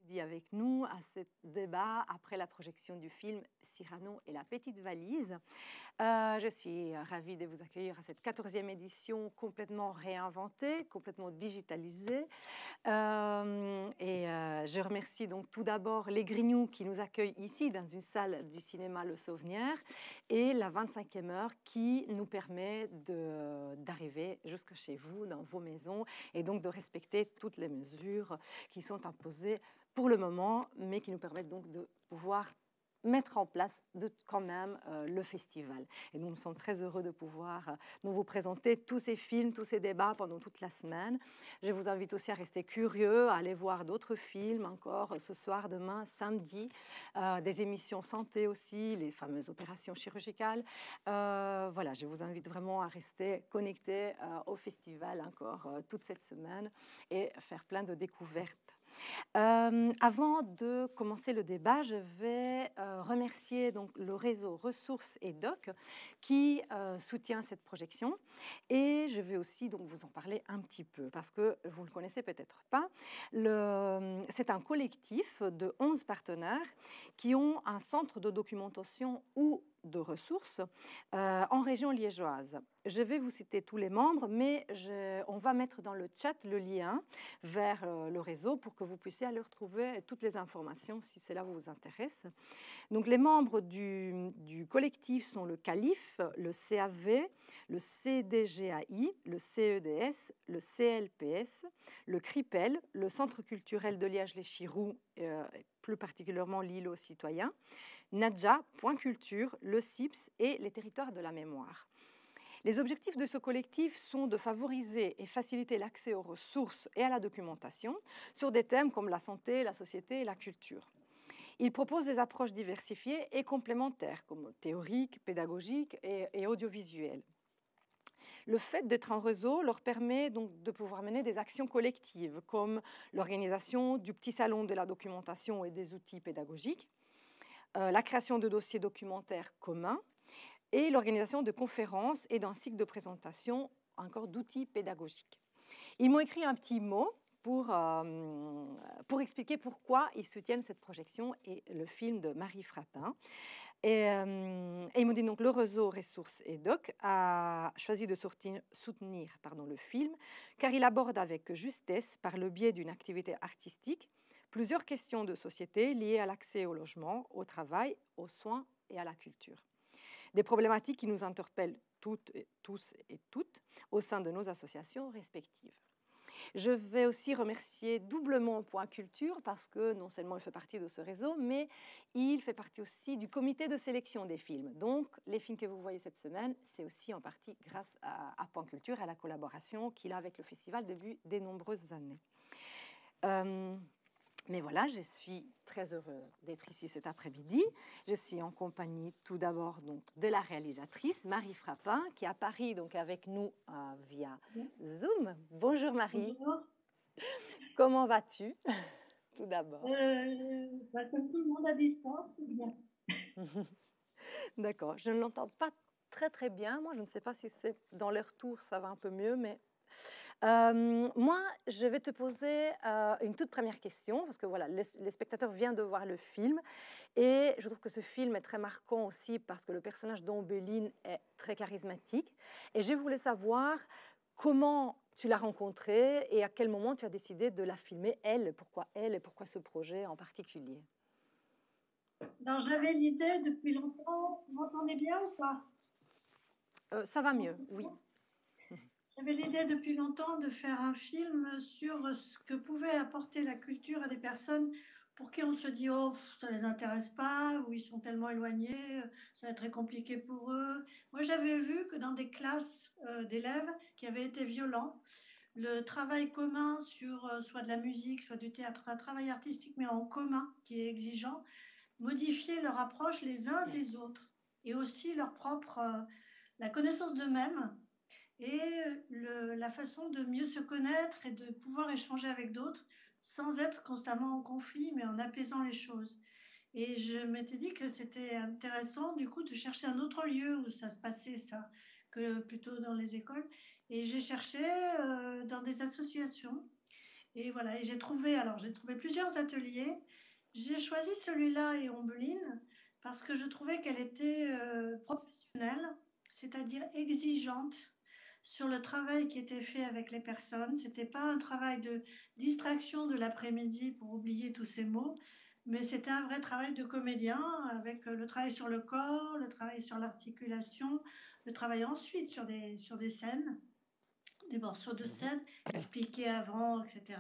après-midi avec nous à ce débat après la projection du film Cyrano et la petite valise. Je suis ravie de vous accueillir à cette 14e édition complètement réinventée, complètement digitalisée. Je remercie donc tout d'abord les Grignoux qui nous accueillent ici dans une salle du cinéma Le Sauvenière et la 25e heure qui nous permet d'arriver jusque chez vous, dans vos maisons, et donc de respecter toutes les mesures qui sont imposées pour le moment, mais qui nous permettent donc de pouvoir mettre en place quand même le festival. Et nous sommes très heureux de pouvoir vous présenter tous ces films, tous ces débats pendant toute la semaine. Je vous invite aussi à rester curieux, à aller voir d'autres films encore ce soir, demain, samedi, des émissions santé aussi, les fameuses opérations chirurgicales. Voilà, je vous invite vraiment à rester connectés au festival encore toute cette semaine et faire plein de découvertes. Avant de commencer le débat, je vais remercier donc le réseau Ressources et Doc qui soutient cette projection, et je vais aussi donc vous en parler un petit peu parce que vous ne le connaissez peut-être pas. C'est un collectif de 11 partenaires qui ont un centre de documentation ou de ressources en région liégeoise. Je vais vous citer tous les membres, mais on va mettre dans le chat le lien vers le réseau pour que vous puissiez aller retrouver toutes les informations si cela vous intéresse. Donc, les membres du collectif sont le CALIF, le CAV, le CDGAI, le CEDS, le CLPS, le CRIPEL, le Centre culturel de Liège-les-Chiroux, plus particulièrement l'île aux citoyens, NADJA, Point Culture, le CIPS et les territoires de la mémoire. Les objectifs de ce collectif sont de favoriser et faciliter l'accès aux ressources et à la documentation sur des thèmes comme la santé, la société et la culture. Ils proposent des approches diversifiées et complémentaires, comme théoriques, pédagogiques et audiovisuelles. Le fait d'être en réseau leur permet donc de pouvoir mener des actions collectives, comme l'organisation du petit salon de la documentation et des outils pédagogiques, la création de dossiers documentaires communs et l'organisation de conférences et d'un cycle de présentation encore d'outils pédagogiques. Ils m'ont écrit un petit mot pour expliquer pourquoi ils soutiennent cette projection et le film de Marie Frappin. Et ils m'ont dit donc le réseau Ressources et Doc a choisi de soutenir le film car il aborde avec justesse, par le biais d'une activité artistique, plusieurs questions de société liées à l'accès au logement, au travail, aux soins et à la culture. Des problématiques qui nous interpellent toutes et tous et toutes au sein de nos associations respectives. Je vais aussi remercier doublement Point Culture parce que non seulement il fait partie de ce réseau, mais il fait partie aussi du comité de sélection des films. Donc, les films que vous voyez cette semaine, c'est aussi en partie grâce à Point Culture et à la collaboration qu'il a avec le festival depuis de nombreuses années. Mais voilà, je suis très heureuse d'être ici cet après-midi. Je suis en compagnie tout d'abord donc de la réalisatrice Marie Frappin qui est à Paris donc avec nous via Zoom. Bonjour Marie. Bonjour. Comment vas-tu tout d'abord? Comme tout le monde à distance, c'est bien. D'accord, je ne l'entends pas très très bien. Moi, je ne sais pas si c'est dans les retours, ça va un peu mieux, mais moi, je vais te poser une toute première question, parce que voilà, les spectateurs viennent de voir le film, et je trouve que ce film est très marquant aussi parce que le personnage d'Ombéline est très charismatique. Et je voulais savoir comment tu l'as rencontrée et à quel moment tu as décidé de la filmer, elle et pourquoi ce projet en particulier. Alors, j'avais l'idée depuis longtemps, vous m'entendez bien ou pas? Ça va mieux, oui. J'avais l'idée depuis longtemps de faire un film sur ce que pouvait apporter la culture à des personnes pour qui on se dit oh ça les intéresse pas, ou ils sont tellement éloignés, ça va être très compliqué pour eux. Moi j'avais vu que dans des classes d'élèves qui avaient été violents, le travail commun sur soit de la musique, soit du théâtre, un travail artistique mais en commun qui est exigeant, modifier leur approche les uns des autres et aussi leur propre la connaissance d'eux-mêmes et la façon de mieux se connaître et de pouvoir échanger avec d'autres sans être constamment en conflit mais en apaisant les choses. Et je m'étais dit que c'était intéressant du coup de chercher un autre lieu où ça se passait ça que plutôt dans les écoles, et j'ai cherché dans des associations. Et voilà, et j'ai trouvé plusieurs ateliers. J'ai choisi celui-là et Ombeline parce que je trouvais qu'elle était professionnelle, c'est-à-dire exigeante sur le travail qui était fait avec les personnes. C'était pas un travail de distraction de l'après-midi pour oublier tous ces mots, mais c'était un vrai travail de comédien avec le travail sur le corps, le travail sur l'articulation, le travail ensuite sur des scènes, des morceaux de scène expliqués avant, etc.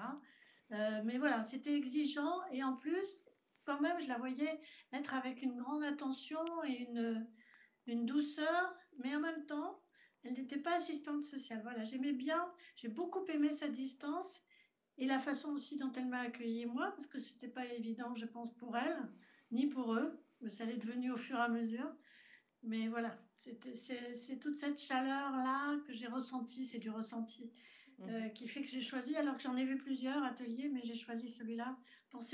Mais voilà, c'était exigeant et en plus, quand même, je la voyais être avec une grande attention et une douceur, mais en même temps, elle n'était pas assistante sociale. Voilà, j'aimais bien, j'ai beaucoup aimé sa distance et la façon aussi dont elle m'a accueillie moi, parce que c'était pas évident, je pense, pour elle, ni pour eux, mais ça l'est devenu au fur et à mesure. Mais voilà, c'est toute cette chaleur-là que j'ai ressentie, c'est du ressenti, qui fait que j'ai choisi, alors que j'en ai vu plusieurs ateliers, mais j'ai choisi celui-là pour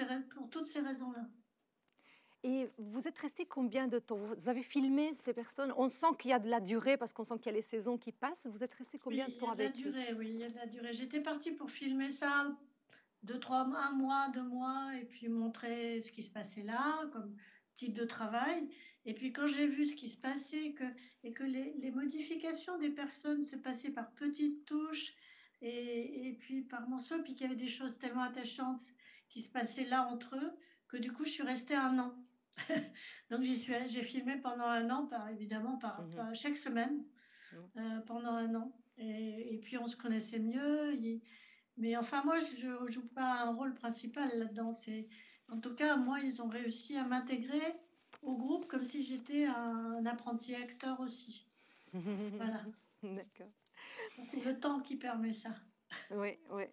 toutes ces raisons-là. Et vous êtes resté combien de temps? Vous avez filmé ces personnes? On sent qu'il y a de la durée parce qu'on sent qu'il y a les saisons qui passent. Vous êtes resté combien Oui, de il y temps a de la avec eux? durée, oui, il y a de la durée. J'étais partie pour filmer ça 1 mois, 2 mois, et puis montrer ce qui se passait là, comme type de travail. Et puis quand j'ai vu ce qui se passait et que les modifications des personnes se passaient par petites touches et puis par morceaux, puis qu'il y avait des choses tellement attachantes qui se passaient là entre eux, que du coup je suis restée 1 an. Donc j'ai filmé pendant 1 an, évidemment, chaque semaine, pendant 1 an. Et puis on se connaissait mieux. Mais enfin, moi, je ne joue pas un rôle principal là-dedans. En tout cas, moi, ils ont réussi à m'intégrer au groupe comme si j'étais un apprenti acteur aussi. Voilà. D'accord. C'est le temps qui permet ça. Oui, oui.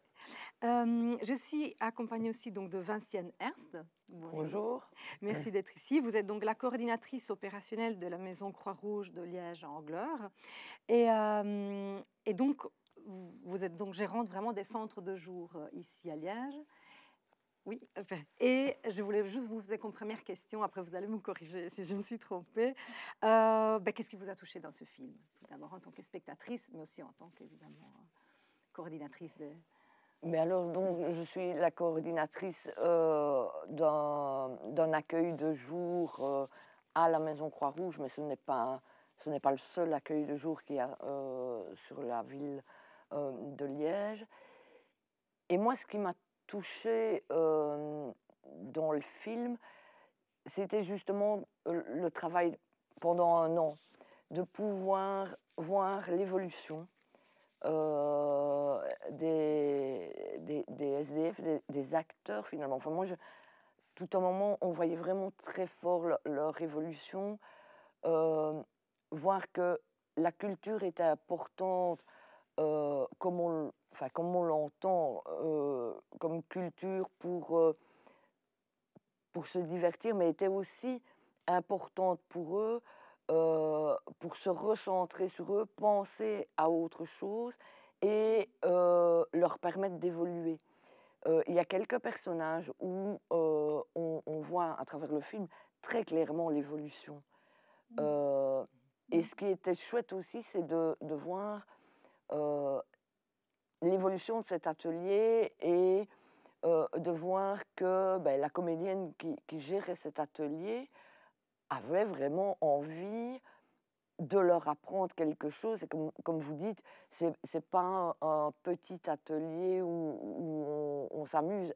Je suis accompagnée aussi donc de Vinciane Ernst. Bonjour. Bonjour. Merci d'être ici. Vous êtes donc la coordinatrice opérationnelle de la Maison Croix-Rouge de Liège-Angleterre. Et donc, vous êtes donc gérante vraiment des centres de jour ici à Liège. Oui, enfin, et je voulais juste vous poser comme première question, après vous allez me corriger si je me suis trompée. Qu'est-ce qui vous a touché dans ce film? Tout d'abord en tant que spectatrice, mais aussi en tant qu'évidemment coordinatrice de... Mais alors, donc, je suis la coordinatrice d'un accueil de jour à la Maison Croix-Rouge, mais ce n'est pas le seul accueil de jour qu'il y a sur la ville de Liège. Et moi, ce qui m'a touchée dans le film, c'était justement le travail pendant 1 an, de pouvoir voir l'évolution des SDF, des acteurs finalement. Enfin, moi, tout un moment, on voyait vraiment très fort leur évolution, voir que la culture était importante comme on l'entend, comme culture pour se divertir, mais était aussi importante pour eux, pour se recentrer sur eux, penser à autre chose et leur permettre d'évoluer. Il y a quelques personnages où on voit à travers le film très clairement l'évolution. Et ce qui était chouette aussi, c'est de voir l'évolution de cet atelier et de voir que la comédienne qui gérait cet atelier avait vraiment envie de leur apprendre quelque chose. Et comme vous dites, c'est pas un petit atelier où on s'amuse.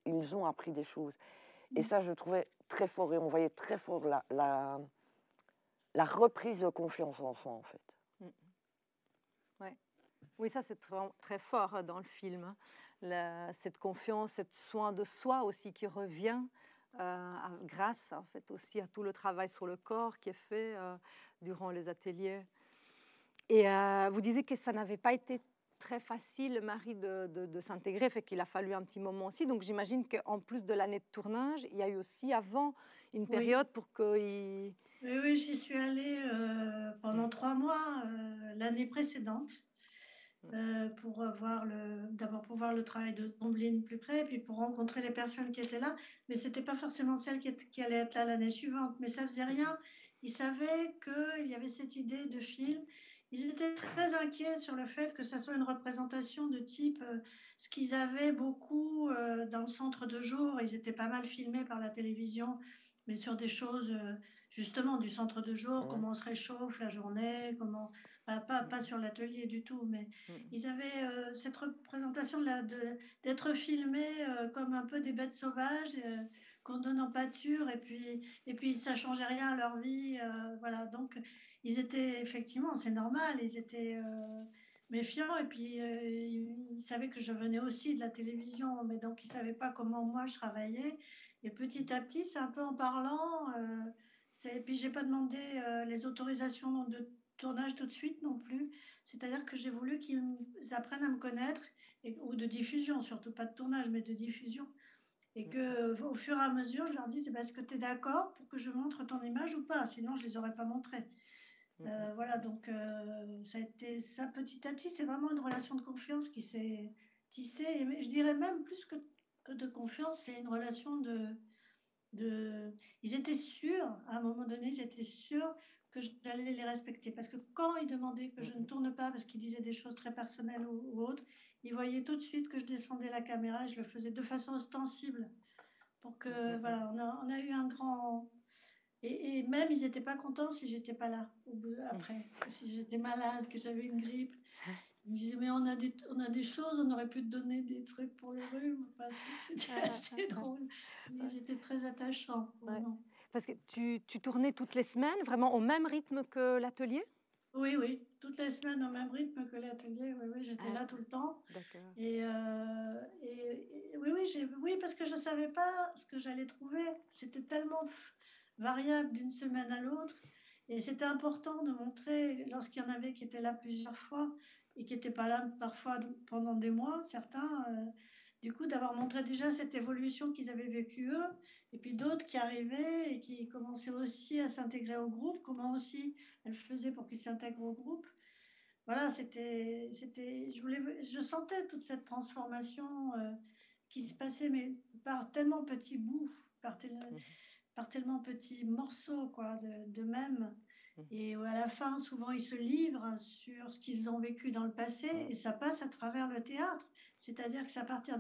Ils ont appris des choses. Et ça, je trouvais très fort. Et on voyait très fort la reprise de confiance en soi, en fait. Ouais. Oui, ça, c'est très, très fort dans le film. Cette confiance, ce soin de soi aussi qui revient grâce, en fait, aussi à tout le travail sur le corps qui est fait durant les ateliers. Et vous disiez que ça n'avait pas été très facile, Marie, de s'intégrer, fait qu'il a fallu un petit moment aussi. Donc, j'imagine qu'en plus de l'année de tournage, il y a eu aussi avant une période pour qu'il... Oui, j'y suis allée pendant 3 mois l'année précédente pour d'abord pour voir le travail de Ombeline plus près, puis pour rencontrer les personnes qui étaient là. Mais c'était pas forcément celles qui allaient être là l'année suivante. Mais ça faisait rien. Ils savaient qu'il y avait cette idée de film ils étaient très inquiets sur le fait que ça soit une représentation de type, ce qu'ils avaient beaucoup dans le centre de jour. Ils étaient pas mal filmés par la télévision, mais sur des choses justement du centre de jour, Mhm. comment on se réchauffe la journée, comment pas sur l'atelier du tout, mais Mhm. ils avaient cette représentation d'être filmés comme un peu des bêtes sauvages qu'on donne en pâture, et puis ça changeait rien à leur vie, voilà. Donc ils étaient effectivement, c'est normal, ils étaient méfiants, et puis ils savaient que je venais aussi de la télévision, mais donc ils ne savaient pas comment moi je travaillais. Et petit à petit, c'est un peu en parlant. Puis j'ai pas demandé les autorisations de tournage tout de suite non plus. C'est-à-dire que j'ai voulu qu'ils apprennent à me connaître, ou de diffusion, surtout pas de tournage, mais de diffusion. Et que au fur et à mesure, je leur dis, est-ce que tu es d'accord pour que je montre ton image ou pas? Sinon, je ne les aurais pas montrées. Voilà, donc ça a été ça petit à petit. C'est vraiment une relation de confiance qui s'est tissée. Et je dirais même plus que de confiance, c'est une relation de... Ils étaient sûrs, à un moment donné, ils étaient sûrs que j'allais les respecter. Parce que quand ils demandaient que je ne tourne pas, parce qu'ils disaient des choses très personnelles ou autres, ils voyaient tout de suite que je descendais la caméra, et je le faisais de façon ostensible. Pour que, voilà, on a eu un grand... Et même, ils n'étaient pas contents si j'étais pas là après. Si j'étais malade, que j'avais une grippe. Ils me disaient, mais on a des choses, on aurait pu te donner des trucs pour le rhume. Enfin, c'était assez drôle. Mais ils étaient très attachants, Ouais. vraiment. Parce que tu tournais toutes les semaines, vraiment au même rythme que l'atelier? Oui, oui, toutes les semaines au même rythme que l'atelier. Oui, oui, j'étais là tout le temps. D'accord. Oui, oui, oui, parce que je ne savais pas ce que j'allais trouver. C'était tellement variable d'une semaine à l'autre. Et c'était important de montrer, lorsqu'il y en avait qui étaient là plusieurs fois et qui n'étaient pas là parfois pendant des mois, certains, du coup, d'avoir montré déjà cette évolution qu'ils avaient vécue eux, et puis d'autres qui arrivaient et qui commençaient aussi à s'intégrer au groupe, comment aussi elles faisaient pour qu'ils s'intègrent au groupe. Voilà, je sentais toute cette transformation qui se passait, mais par tellement petits bouts, par tellement petits morceaux, quoi, d'eux-mêmes. Et à la fin, souvent, ils se livrent sur ce qu'ils ont vécu dans le passé, et ça passe à travers le théâtre. C'est-à-dire que c'est à partir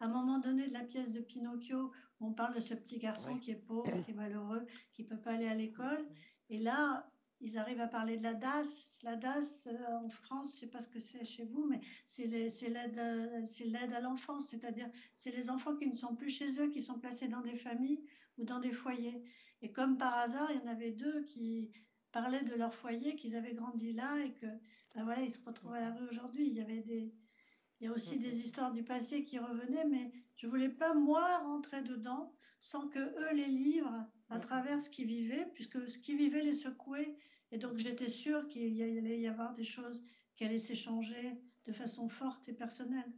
à un moment donné de la pièce de Pinocchio, où on parle de ce petit garçon Oui. qui est pauvre, qui est malheureux, qui ne peut pas aller à l'école. Et là, ils arrivent à parler de la DAS. La DAS, en France, je ne sais pas ce que c'est chez vous, mais c'est l'aide à l'enfance, c'est-à-dire c'est les enfants qui ne sont plus chez eux, qui sont placés dans des familles ou dans des foyers. Et comme par hasard, il y en avait deux qui parlaient de leur foyer, qu'ils avaient grandi là, et que ben voilà, ils se retrouvent à la rue aujourd'hui. Il y a aussi des histoires du passé qui revenaient, mais je ne voulais pas, moi, rentrer dedans sans que eux les livrent à travers ce qu'ils vivaient, puisque ce qu'ils vivaient les secouait. Et donc, j'étais sûre qu'il allait y avoir des choses qui allaient s'échanger de façon forte et personnelle.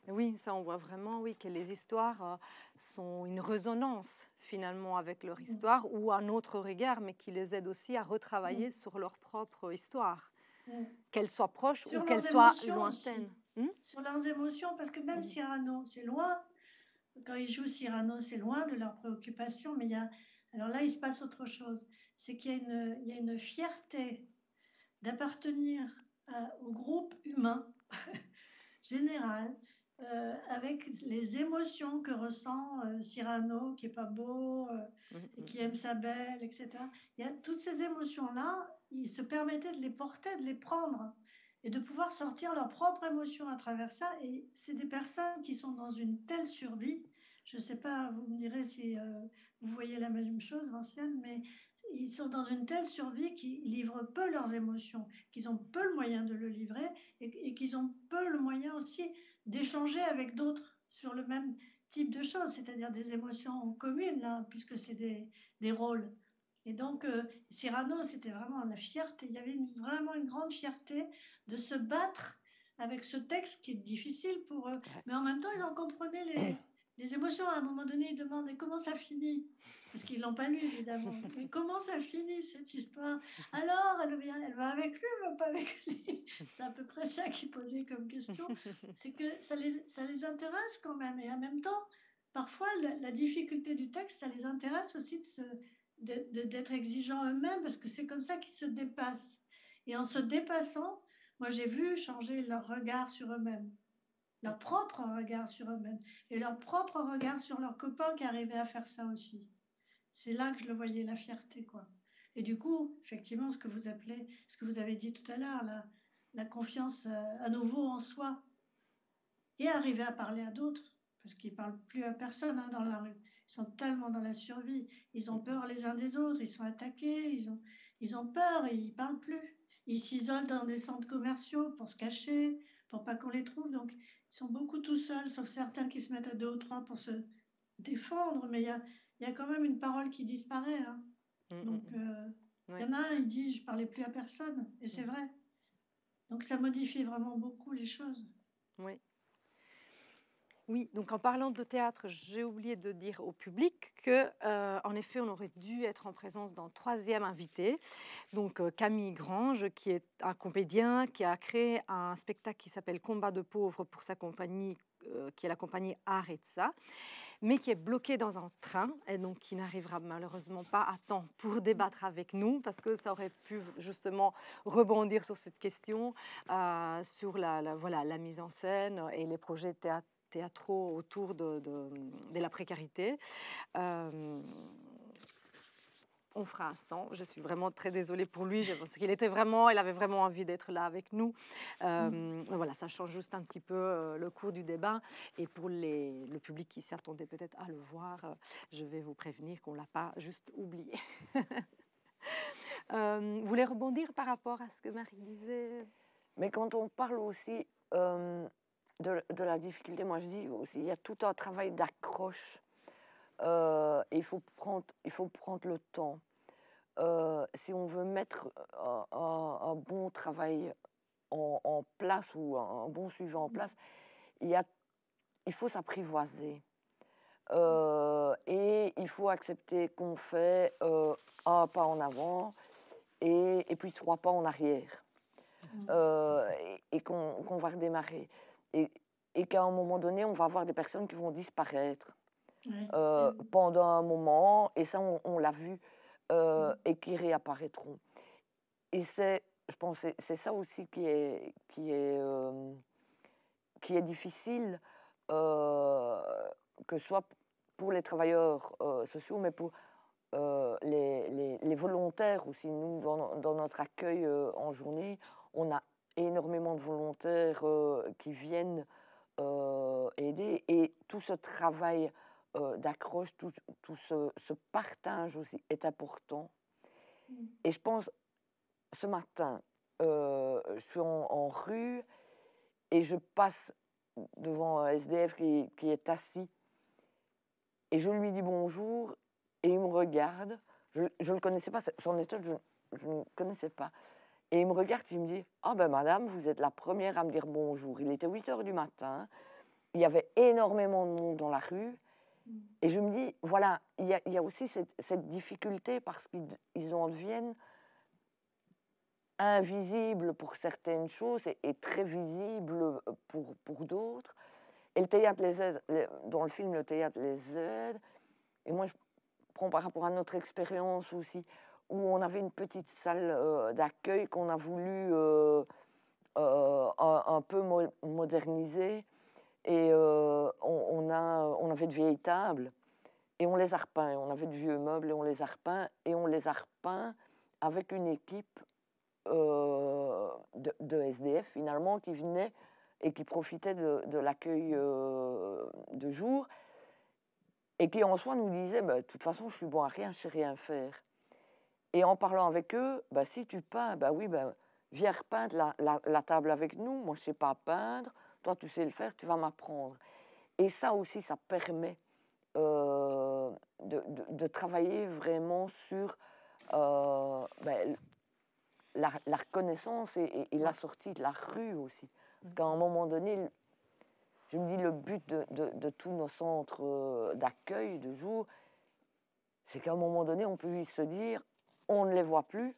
Oui, ça on voit vraiment, oui, que les histoires sont une résonance finalement avec leur histoire ou un autre regard, mais qui les aide aussi à retravailler sur leur propre histoire, qu'elle soit proche ou Sur qu'elle leurs soit émotions lointaine. aussi. Sur leurs émotions, parce que même Cyrano, c'est loin. Quand ils jouent Cyrano, c'est loin de leurs préoccupations, mais alors là, il se passe autre chose. C'est qu'il y a une fierté d'appartenir au groupe humain général, avec les émotions que ressent Cyrano, qui est pas beau, et qui aime sa belle, etc. Il y a toutes ces émotions-là, ils se permettaient de les porter, de les prendre, et de pouvoir sortir leurs propres émotions à travers ça. Et c'est des personnes qui sont dans une telle survie. Je ne sais pas, vous me direz si vous voyez la même chose, Vinciane, mais ils sont dans une telle survie qu'ils livrent peu leurs émotions, qu'ils ont peu le moyen de le livrer, et qu'ils ont peu le moyen aussi d'échanger avec d'autres sur le même type de choses, c'est-à-dire des émotions communes, là, puisque c'est des rôles. Et donc, Cyrano, c'était vraiment la fierté. Il y avait vraiment une grande fierté de se battre avec ce texte qui est difficile pour eux. Mais en même temps, ils en comprenaient les émotions. À un moment donné, ils demandent, et comment ça finit? Parce qu'ils ne l'ont pas lu, évidemment. Mais comment ça finit, cette histoire? Alors, elle va avec lui, elle va pas avec lui. C'est à peu près ça qu'ils posaient comme question. C'est que ça les intéresse quand même. Et en même temps, parfois, la difficulté du texte, ça les intéresse aussi d'être exigeants eux-mêmes, parce que c'est comme ça qu'ils se dépassent. Et en se dépassant, moi j'ai vu changer leur regard sur eux-mêmes, leur propre regard sur eux-mêmes, et leur propre regard sur leurs copains qui arrivaient à faire ça aussi. C'est là que je le voyais, la fierté, quoi. Et du coup, effectivement, ce que vous appelez, ce que vous avez dit tout à l'heure, la confiance à nouveau en soi, et arriver à parler à d'autres, parce qu'ils ne parlent plus à personne hein, dans la rue. Ils sont tellement dans la survie, ils ont peur les uns des autres, ils sont attaqués, ils ont peur et ils ne parlent plus. Ils s'isolent dans des centres commerciaux pour se cacher, pour pas qu'on les trouve. Donc, ils sont beaucoup tout seuls, sauf certains qui se mettent à 2 ou 3 pour se défendre. Mais il y a quand même une parole qui disparaît. Hein. Donc, il y en a un, il dit, je ne parlais plus à personne. Et c'est vrai. Donc, ça modifie vraiment beaucoup les choses. Oui. Oui, donc en parlant de théâtre, j'ai oublié de dire au public que, en effet, on aurait dû être en présence d'un troisième invité, donc Camille Grange, qui est un comédien qui a créé un spectacle qui s'appelle Combat de pauvres pour sa compagnie, qui est la compagnie Arezza, mais qui est bloqué dans un train et donc qui n'arrivera malheureusement pas à temps pour débattre avec nous, parce que ça aurait pu justement rebondir sur cette question, sur voilà, la mise en scène et les projets théâtraux autour de la précarité. On fera un 100. Je suis vraiment très désolée pour lui, parce qu'il il avait vraiment envie d'être là avec nous. Voilà, ça change juste un petit peu le cours du débat. Et pour le public qui s'attendait peut-être à le voir, je vais vous prévenir qu'on ne l'a pas juste oublié. Vous voulez rebondir par rapport à ce que Marie disait? Mais quand on parle aussi de la difficulté, moi je dis aussi, il y a tout un travail d'accroche. Il faut prendre le temps. Si on veut mettre un bon travail en place ou un bon suivi en place, il faut s'apprivoiser. Et il faut accepter qu'on fait un pas en avant et puis 3 pas en arrière. Et qu'on va redémarrer. Et qu'à un moment donné, on va avoir des personnes qui vont disparaître pendant un moment, et ça, on l'a vu, et qui réapparaîtront. Et je pense que c'est ça aussi qui est difficile, que ce soit pour les travailleurs sociaux, mais pour les volontaires aussi. Nous, dans notre accueil en journée, on a énormément de volontaires qui viennent aider, et tout ce travail d'accroche, tout ce partage aussi est important. Et je pense, ce matin, je suis en rue et je passe devant un SDF qui est assis, et je lui dis bonjour, et il me regarde. Je ne le connaissais pas, son état, je ne connaissais pas. Et il me regarde, il me dit « Ah ben madame, vous êtes la première à me dire bonjour ». Il était 8h du matin, il y avait énormément de monde dans la rue, et je me dis, voilà, il y a aussi cette difficulté, parce qu'ils en deviennent invisibles pour certaines choses et très visibles pour d'autres. Et le théâtre les aide, dans le film, le théâtre les aide. Et moi, je prends par rapport à notre expérience aussi, où on avait une petite salle d'accueil qu'on a voulu un peu moderniser. Et on avait de vieilles tables, et on les a repeints. On avait de vieux meubles, et on les a repeints. Et on les a repeints avec une équipe de SDF, finalement, qui venait et qui profitait de l'accueil de jour, et qui en soi nous disait bah, « de toute façon, je suis bon à rien, je sais rien faire ». Et en parlant avec eux, bah, si tu peins, bah oui, bah, viens repeindre la table avec nous. Moi, je ne sais pas peindre. Toi, tu sais le faire, tu vas m'apprendre. Et ça aussi, ça permet de travailler vraiment sur ben, la reconnaissance et la sortie de la rue aussi. Parce qu'à un moment donné, je me dis, le but de tous nos centres d'accueil de jour, c'est qu'à un moment donné, on peut se dire, on ne les voit plus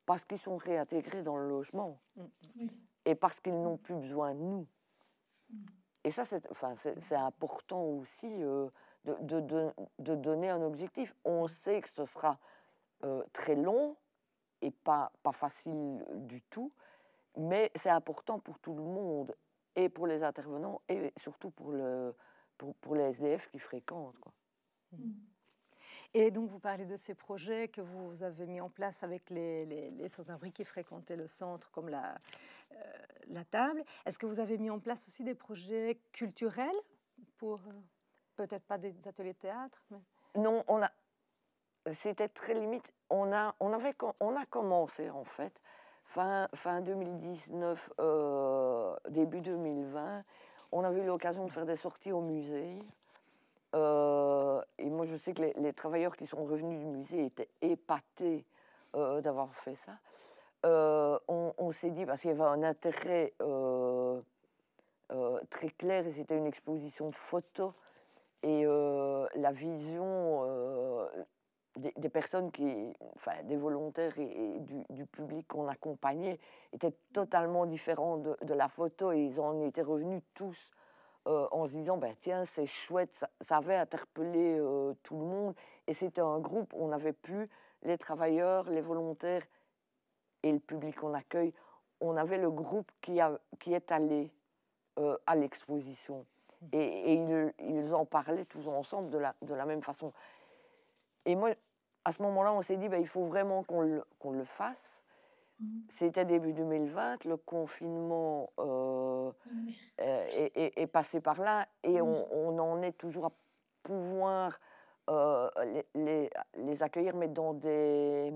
parce qu'ils sont réintégrés dans le logement. Et parce qu'ils n'ont plus besoin de nous. Et ça, c'est important aussi de donner un objectif. On sait que ce sera très long, est pas facile du tout, mais c'est important pour tout le monde, et pour les intervenants, et surtout pour les SDF qui fréquentent, quoi. Et donc, vous parlez de ces projets que vous avez mis en place avec les sans-abri qui fréquentaient le centre, comme la table. Est-ce que vous avez mis en place aussi des projets culturels pour, peut-être pas des ateliers de théâtre, mais... Non, c'était très limite. On a commencé, en fait, fin 2019, début 2020. On a eu l'occasion de faire des sorties au musée. Et moi, je sais que les travailleurs qui sont revenus du musée étaient épatés d'avoir fait ça. On s'est dit, parce qu'il y avait un intérêt très clair, et c'était une exposition de photos, et la vision des personnes des volontaires et du public qu'on accompagnait était totalement différente de la photo, et ils en étaient revenus tous en se disant, tiens, c'est chouette, ça avait interpellé tout le monde, et c'était un groupe, on n'avait plus les travailleurs, les volontaires et le public qu'on accueille, on avait le groupe qui est allé à l'exposition, et ils en parlaient tous ensemble de la même façon. Et moi, à ce moment-là, on s'est dit, il faut vraiment qu'on le fasse. C'était début 2020, le confinement est passé par là, et on en est toujours à pouvoir les accueillir, mais dans des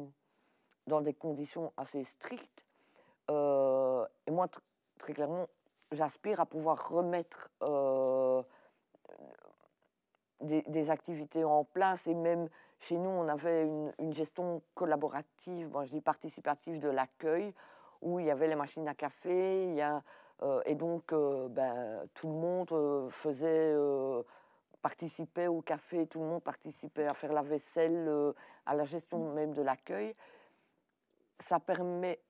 conditions assez strictes. Et moi, très clairement, j'aspire à pouvoir remettre des activités en place, et même chez nous, on avait une gestion collaborative, je dis participative, de l'accueil, où il y avait les machines à café, et donc tout le monde participait au café, tout le monde participait à faire la vaisselle, à la gestion même de l'accueil. Ça permet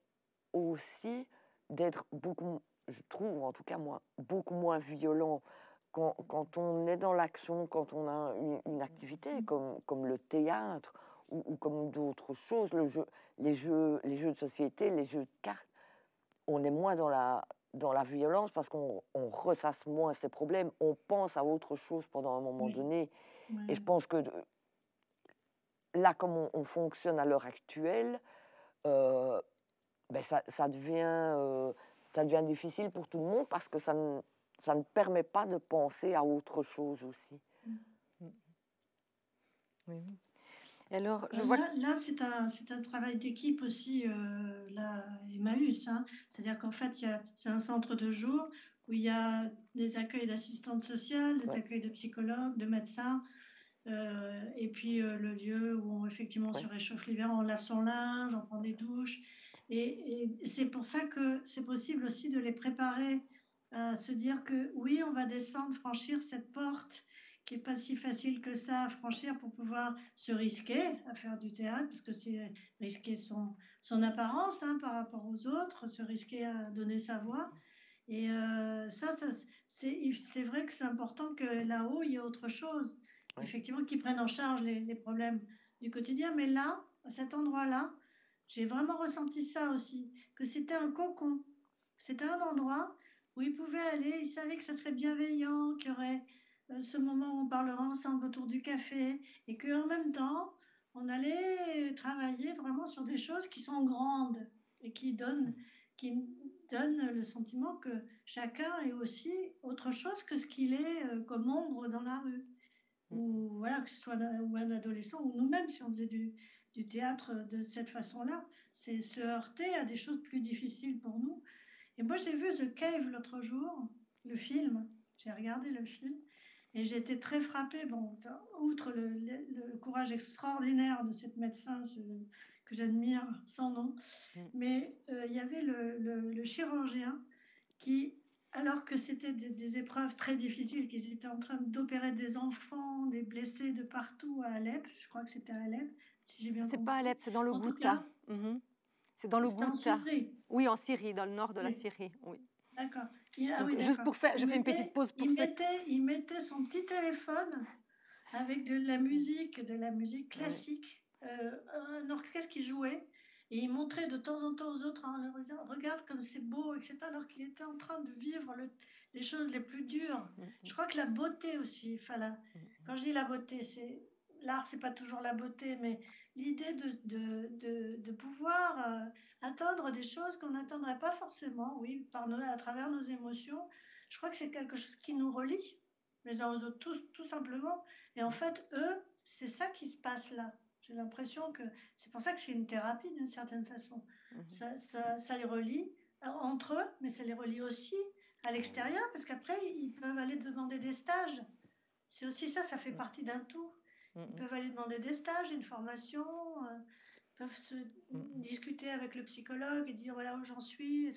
aussi d'être beaucoup, je trouve en tout cas moi, beaucoup moins violent. Quand on est dans l'action, quand on a une activité comme le théâtre ou comme d'autres choses, les jeux de société, les jeux de cartes, on est moins dans la violence, parce qu'on ressasse moins ses problèmes, on pense à autre chose pendant un moment donné. Et je pense que là, comme on fonctionne à l'heure actuelle, ça devient difficile pour tout le monde, parce que ça ne permet pas de penser à autre chose aussi. Oui. Et alors, là, c'est un travail d'équipe aussi, là, Emmaüs. C'est-à-dire qu'en fait, c'est un centre de jour où il y a des accueils d'assistantes sociales, des accueils de psychologues, de médecins, et puis le lieu où effectivement on se réchauffe l'hiver, on lave son linge, on prend des douches. Et c'est pour ça que c'est possible aussi de les préparer à se dire que oui, on va descendre, franchir cette porte qui n'est pas si facile que ça à franchir, pour pouvoir se risquer à faire du théâtre, parce que c'est risquer son apparence par rapport aux autres, se risquer à donner sa voix. Et c'est vrai que c'est important que là-haut, il y ait autre chose, effectivement, qui prennent en charge les problèmes du quotidien. Mais là, à cet endroit-là, j'ai vraiment ressenti ça aussi, que c'était un cocon. C'était un endroit où ils pouvaient aller, ils savaient que ça serait bienveillant, qu'il y aurait ce moment où on parlera ensemble autour du café, et qu'en même temps, on allait travailler vraiment sur des choses qui sont grandes et qui donnent le sentiment que chacun est aussi autre chose que ce qu'il est comme ombre dans la rue. Ou voilà, que ce soit un adolescent ou nous-mêmes, si on faisait du théâtre de cette façon-là, c'est se heurter à des choses plus difficiles pour nous. Et moi, j'ai vu The Cave l'autre jour, le film. J'ai regardé le film et j'ai été très frappée. Bon, outre le courage extraordinaire de cette médecin que j'admire sans nom, mais il y avait le chirurgien qui, alors que c'était des épreuves très difficiles, qu'ils étaient en train d'opérer des enfants, des blessés de partout à Alep, je crois que c'était à Alep, si j'ai bien compris. C'est pas Alep, c'est dans le Ghouta. C'est dans le Ghouta. En Syrie. Oui, en Syrie, dans le nord de la Syrie. Oui. D'accord. Juste pour faire, je fais une petette pause pour ça. Il mettait son petit téléphone avec de la musique classique, un orchestre qui jouait, Et il montrait de temps en temps aux autres en leur disant regarde comme c'est beau, etc. Alors qu'il était en train de vivre les choses les plus dures. Je crois que la beauté aussi, enfin, quand je dis la beauté, c'est l'art, c'est pas toujours la beauté, mais l'idée de pouvoir atteindre des choses qu'on n'atteindrait pas forcément, oui, à travers nos émotions. Je crois que c'est quelque chose qui nous relie les uns aux autres, tout simplement. Et en fait, eux, c'est ça qui se passe là. J'ai l'impression que c'est pour ça que c'est une thérapie d'une certaine façon. Ça les relie entre eux, mais ça les relie aussi à l'extérieur, parce qu'après, ils peuvent aller demander des stages. C'est aussi ça, ça fait partie d'un tout. Ils peuvent aller demander des stages, une formation, peuvent se discuter avec le psychologue et dire voilà où j'en suis,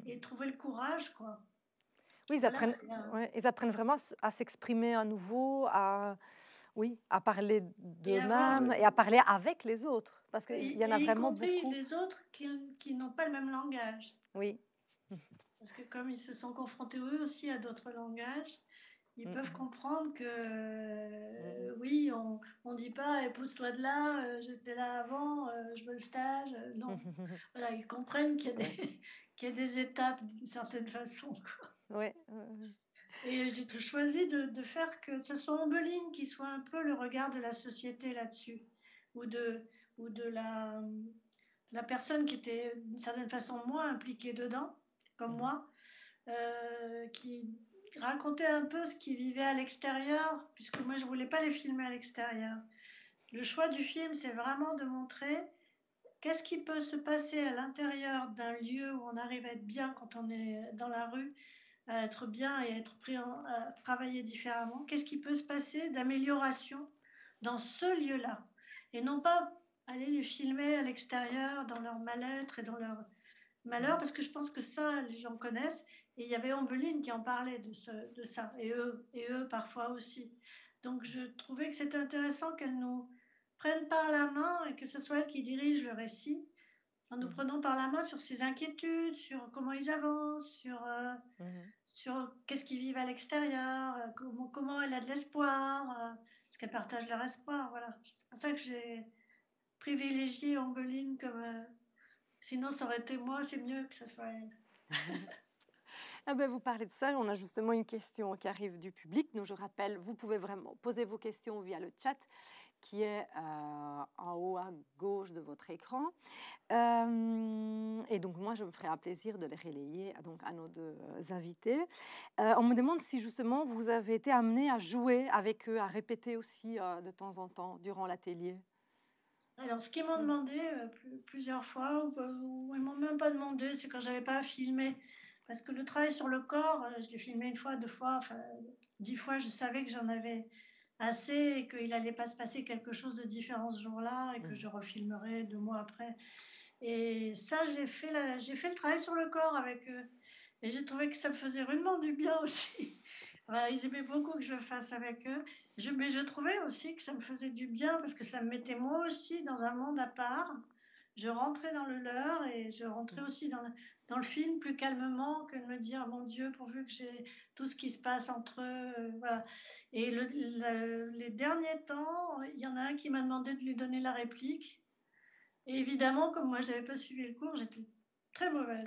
et trouver le courage, quoi. Oui, ils apprennent vraiment à s'exprimer à nouveau, à parler d'eux-mêmes et à parler avec les autres, parce qu'il y en a vraiment beaucoup. Y compris les autres qui n'ont pas le même langage. Oui. Parce que comme ils se sont confrontés eux aussi à d'autres langages, ils peuvent comprendre que oui, on ne dit pas pousse-toi de là, j'étais là avant, je veux le stage. Non, voilà, ils comprennent qu'il y a des étapes d'une certaine façon, quoi. Oui. Et j'ai choisi de faire que ce soit Ombeline qui soit un peu le regard de la société là-dessus, ou de la personne qui était d'une certaine façon moins impliquée dedans, comme moi, qui racontait un peu ce qu'ils vivaient à l'extérieur, puisque moi je voulais pas les filmer à l'extérieur. Le choix du film, c'est vraiment de montrer qu'est-ce qui peut se passer à l'intérieur d'un lieu où on arrive à être bien quand on est dans la rue, à être bien et à être pris à travailler différemment. Qu'est-ce qui peut se passer d'amélioration dans ce lieu-là, et non pas aller les filmer à l'extérieur dans leur mal-être et dans leur malheur, parce que je pense que ça, les gens connaissent. Et il y avait Ombeline qui en parlait de ça, et eux parfois aussi. Donc je trouvais que c'était intéressant qu'elle nous prenne par la main et que ce soit elle qui dirige le récit, en nous prenant par la main sur ses inquiétudes, sur comment ils avancent, sur qu'est-ce qu'ils vivent à l'extérieur, comment elle a de l'espoir, parce qu'elle partage leur espoir. Voilà. C'est pour ça que j'ai privilégié Ombeline comme... sinon, ça aurait été moi, c'est mieux que ce soit elle. Ah ben, vous parlez de ça, on a justement une question qui arrive du public. Donc, je rappelle, vous pouvez vraiment poser vos questions via le chat qui est en haut à gauche de votre écran. Et donc, moi, je me ferai un plaisir de les relayer donc, à nos deux invités. On me demande si, justement, vous avez été amené à jouer avec eux, à répéter aussi de temps en temps durant l'atelier. Alors, ce qu'ils m'ont demandé plusieurs fois, ou ils m'ont même pas demandé, c'est quand j'avais pas à filmer. Parce que le travail sur le corps, je l'ai filmé une fois, 2 fois, enfin 10 fois, je savais que j'en avais assez et qu'il n'allait pas se passer quelque chose de différent ce jour-là et que je refilmerais 2 mois après. Et ça, j'ai fait le travail sur le corps avec eux. Et j'ai trouvé que ça me faisait rudement du bien aussi. Voilà, ils aimaient beaucoup que je le fasse avec eux. Mais je trouvais aussi que ça me faisait du bien parce que ça me mettait moi aussi dans un monde à part. Je rentrais dans le leur et je rentrais aussi dans le film plus calmement que de me dire mon Dieu, pourvu que j'ai tout ce qui se passe entre eux. Voilà. Et les derniers temps, il y en a un qui m'a demandé de lui donner la réplique. Et évidemment, comme moi, je n'avais pas suivi le cours, j'étais très mauvaise.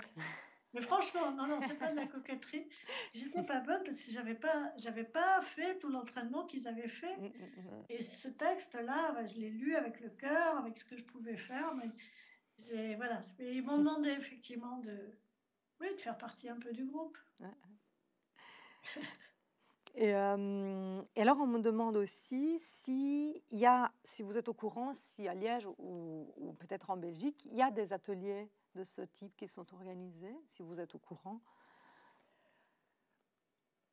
Mais franchement, non, c'est pas de la coquetterie. J'étais pas bonne parce que j'avais pas fait tout l'entraînement qu'ils avaient fait. Et ce texte-là, je l'ai lu avec le cœur, avec ce que je pouvais faire. Mais voilà. Et ils m'ont demandé effectivement de faire partie un peu du groupe. Et alors, on me demande aussi si vous êtes au courant, si à Liège ou peut-être en Belgique, il y a des ateliers de ce type qui sont organisés, si vous êtes au courant.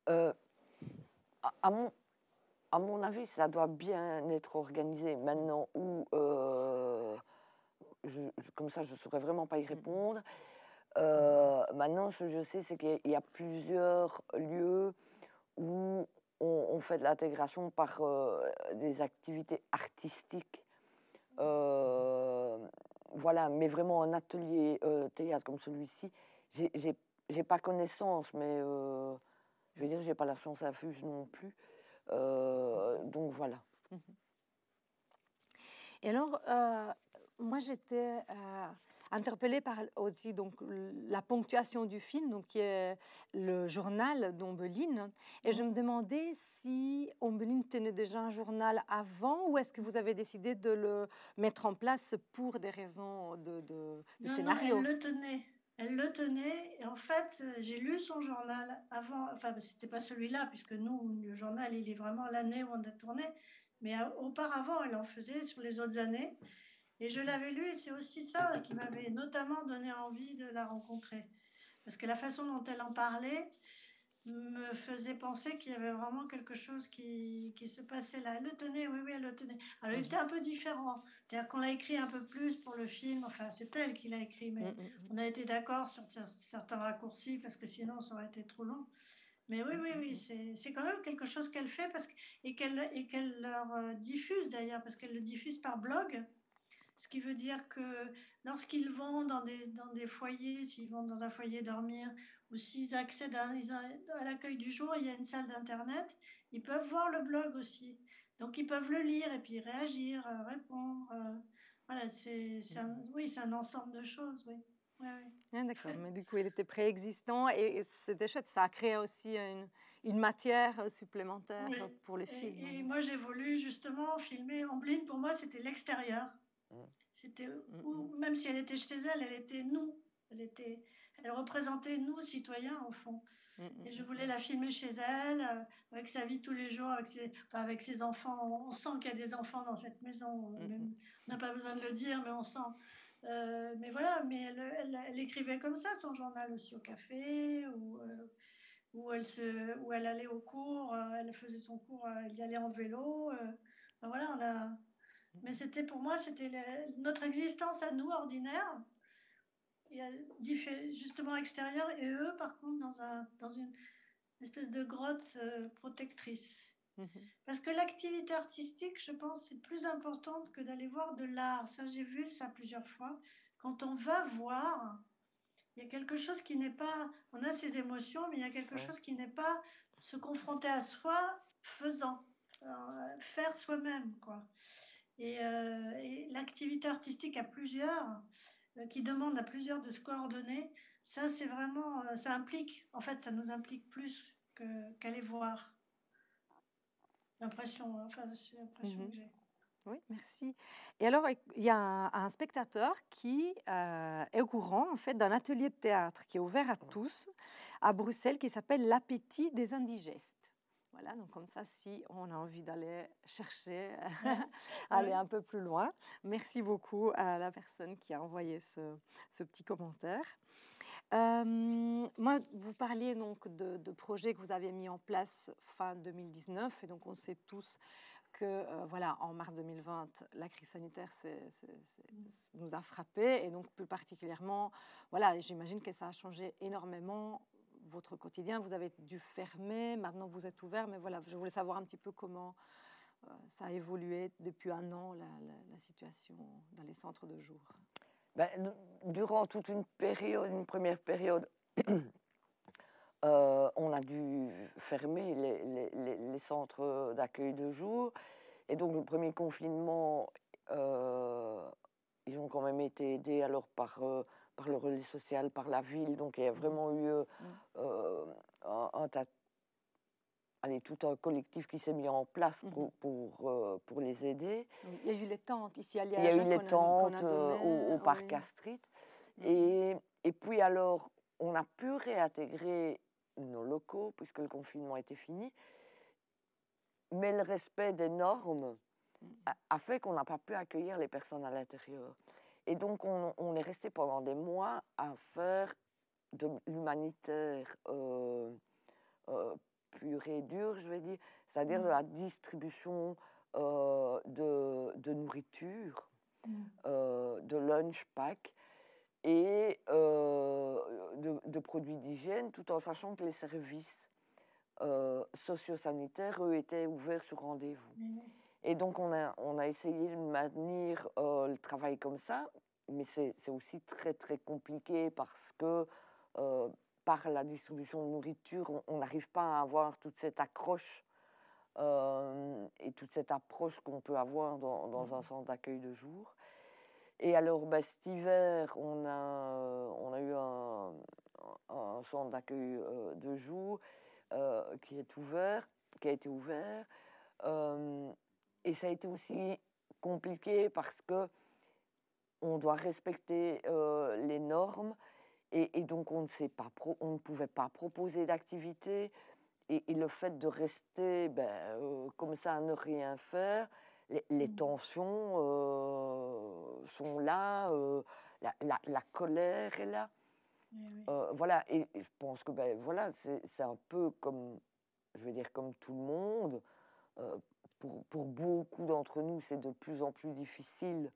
À mon avis, ça doit bien être organisé maintenant où, comme ça, je ne saurais vraiment pas y répondre. Maintenant, ce que je sais, c'est qu'il y a plusieurs lieux où on fait de l'intégration par des activités artistiques. Voilà, mais vraiment un atelier théâtre comme celui-ci, j'ai pas connaissance, mais je veux dire, j'ai pas la science infuse non plus. Donc voilà. Et alors, moi, j'étais interpellée par aussi donc, la ponctuation du film, donc, qui est le journal d'Ombeline. Et je me demandais si Ombeline tenait déjà un journal avant ou est-ce que vous avez décidé de le mettre en place pour des raisons de Non, scénario? elle le tenait. Elle le tenait. Et en fait, j'ai lu son journal avant. Enfin, c'était pas celui-là, puisque nous, le journal, il est vraiment l'année où on a tourné. Mais auparavant, elle en faisait sur les autres années. Et je l'avais lu, et c'est aussi ça qui m'avait notamment donné envie de la rencontrer. Parce que la façon dont elle en parlait me faisait penser qu'il y avait vraiment quelque chose qui se passait là. Elle le tenait, oui, oui, elle le tenait. Alors, il était un peu différent. C'est-à-dire qu'on l'a écrit un peu plus pour le film. Enfin, c'est elle qui l'a écrit, mais on a été d'accord sur certains raccourcis parce que sinon, ça aurait été trop long. Mais oui, oui, oui, c'est quand même quelque chose qu'elle fait et qu'elle leur diffuse d'ailleurs, parce qu'elle le diffuse par blog. Ce qui veut dire que lorsqu'ils vont dans des foyers, s'ils vont dans un foyer dormir, ou s'ils accèdent à l'accueil du jour, il y a une salle d'internet, ils peuvent voir le blog aussi. Donc ils peuvent le lire et puis réagir, répondre. Voilà, oui, c'est un ensemble de choses, oui. Ouais, ouais. Ah, d'accord, mais du coup, il était préexistant et c'était chouette. Ça a créé aussi une matière supplémentaire Oui. pour le film. Et moi, j'ai voulu justement filmer Amblin. Pour moi, c'était l'extérieur. C'était même si elle était chez elle, elle était nous. Elle représentait nous, citoyens, au fond. Et je voulais la filmer chez elle, avec sa vie tous les jours, avec ses enfants. On sent qu'il y a des enfants dans cette maison. On n'a pas besoin de le dire, mais on sent. Mais voilà, mais elle écrivait comme ça son journal aussi au café, où elle allait au cours, elle faisait son cours, elle y allait en vélo. Ben voilà, mais c'était pour moi, c'était notre existence à nous, ordinaire, et justement extérieure, et eux, par contre, dans une espèce de grotte protectrice. Parce que l'activité artistique, je pense, c'est plus importante que d'aller voir de l'art. Ça, j'ai vu ça plusieurs fois. Quand on va voir, il y a quelque chose qui n'est pas... On a ses émotions, mais il y a quelque chose qui n'est pas se confronter à soi faisant. Faire soi-même, quoi. Et l'activité artistique à plusieurs, qui demande à plusieurs de se coordonner, ça c'est vraiment, ça implique, en fait ça nous implique plus qu'aller voir. L'impression, enfin c'est l'impression que j'ai. Oui, merci. Et alors, il y a un spectateur qui est au courant en fait d'un atelier de théâtre qui est ouvert à tous à Bruxelles qui s'appelle l'Appétit des indigestes. Voilà, donc comme ça, si on a envie d'aller chercher, aller un peu plus loin. Merci beaucoup à la personne qui a envoyé ce petit commentaire. Moi, vous parliez donc de projets que vous avez mis en place fin 2019, et donc on sait tous que voilà, en mars 2020, la crise sanitaire nous a frappés, et donc plus particulièrement, voilà, j'imagine que ça a changé énormément votre quotidien. Vous avez dû fermer, maintenant vous êtes ouvert, mais voilà, je voulais savoir un petit peu comment ça a évolué depuis un an, la situation dans les centres de jour. Ben, durant toute une première période, on a dû fermer les centres d'accueil de jour. Et donc le premier confinement, ils ont quand même été aidés alors par le relais social, par la ville. Donc il y a vraiment eu tout un collectif qui s'est mis en place pour les aider. Oui, il y a eu les tentes ici à Liège. Il y a eu les tentes au parc Astrid. Et puis alors, on a pu réintégrer nos locaux puisque le confinement était fini. Mais le respect des normes a fait qu'on n'a pas pu accueillir les personnes à l'intérieur. Et donc, on est resté pendant des mois à faire de l'humanitaire pur et dur, je vais dire, c'est-à-dire de la distribution de nourriture, de lunch pack et de produits d'hygiène, tout en sachant que les services sociosanitaires, eux, étaient ouverts sur rendez-vous. Et donc, on a essayé de maintenir le travail comme ça, mais c'est aussi très, très compliqué parce que par la distribution de nourriture, on n'arrive pas à avoir toute cette accroche et toute cette approche qu'on peut avoir dans un centre d'accueil de jour. Et alors, ben, cet hiver, on a eu un centre d'accueil de jour qui a été ouvert. Et ça a été aussi compliqué parce que on doit respecter les normes et donc on ne pouvait pas proposer d'activité. Et le fait de rester comme ça à ne rien faire, les tensions sont là, la colère est là. Oui. Voilà, et je pense que voilà, c'est un peu comme, je vais dire, comme tout le monde. Pour beaucoup d'entre nous, c'est de plus en plus difficile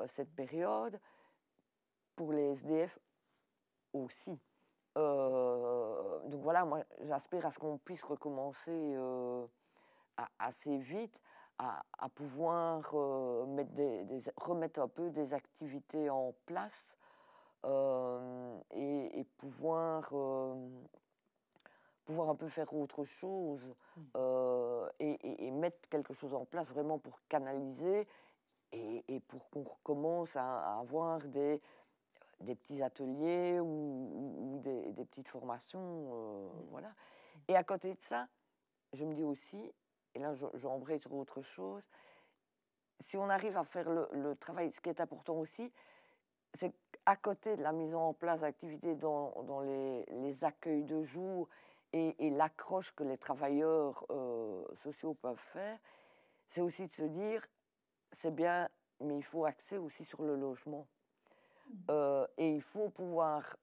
cette période. Pour les SDF aussi. Donc voilà, moi j'aspire à ce qu'on puisse recommencer assez vite à pouvoir remettre un peu des activités en place et pouvoir un peu faire autre chose et mettre quelque chose en place vraiment pour canaliser et pour qu'on recommence à avoir des petits ateliers ou des petites formations, voilà. Et à côté de ça, je me dis aussi, et là j'embraye sur autre chose, si on arrive à faire le travail, ce qui est important aussi, c'est qu'à côté de la mise en place d'activités dans les accueils de jour et l'accroche que les travailleurs sociaux peuvent faire, c'est aussi de se dire, c'est bien, mais il faut axer aussi sur le logement. Et il faut pouvoir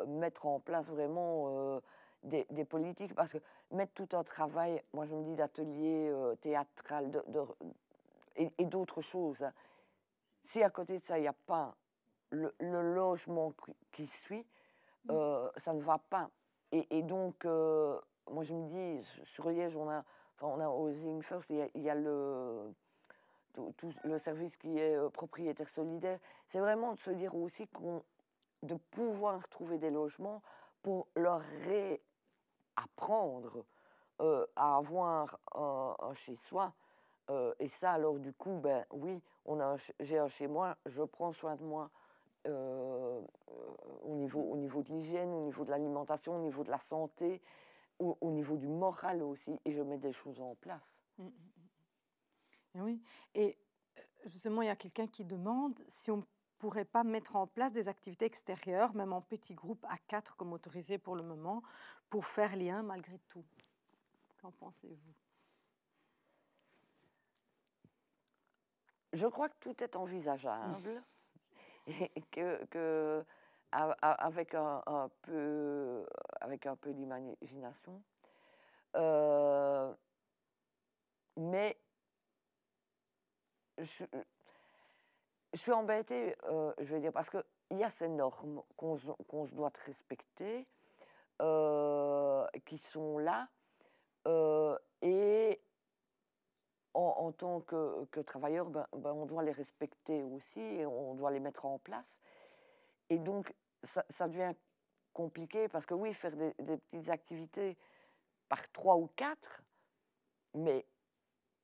mettre en place vraiment des politiques, parce que mettre tout un travail, moi je me dis d'atelier théâtral et d'autres choses, hein. Si à côté de ça, il n'y a pas le logement qui suit, ça ne va pas. Et donc, moi je me dis, sur Liège, on a Housing First, il y a tout le service qui est propriétaire solidaire. C'est vraiment de se dire aussi de pouvoir trouver des logements pour leur réapprendre à avoir un chez-soi. Et ça, alors du coup, ben oui, j'ai un chez moi, je prends soin de moi au niveau de l'hygiène, au niveau de l'alimentation, au niveau de la santé, au niveau du moral aussi, et je mets des choses en place. Et oui, et justement, il y a quelqu'un qui demande si on ne pourrait pas mettre en place des activités extérieures, même en petits groupes à 4 comme autorisé pour le moment, pour faire lien malgré tout. Qu'en pensez-vous? Je crois que tout est envisageable et que avec un peu d'imagination. Mais je suis embêtée, je vais dire, parce qu'il y a ces normes qu'on se doit respecter, qui sont là, et en tant que travailleur, on doit les respecter aussi et on doit les mettre en place. Et donc, ça devient compliqué parce que oui, faire des petites activités par 3 ou 4, mais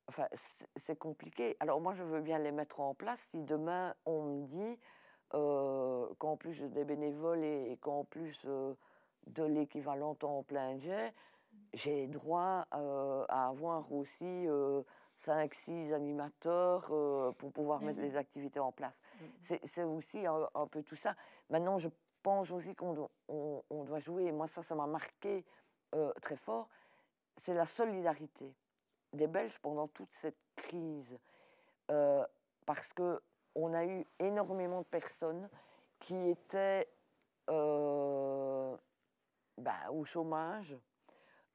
enfin, c'est compliqué. Alors moi, je veux bien les mettre en place si demain, on me dit qu'en plus des bénévoles et qu'en plus de l'équivalent temps plein jet, j'ai droit à avoir aussi 5-6 animateurs pour pouvoir mettre les activités en place. C'est aussi un peu tout ça. Maintenant, je pense aussi qu'on doit jouer, et moi ça m'a marqué très fort, c'est la solidarité des Belges pendant toute cette crise. Parce qu'on a eu énormément de personnes qui étaient au chômage,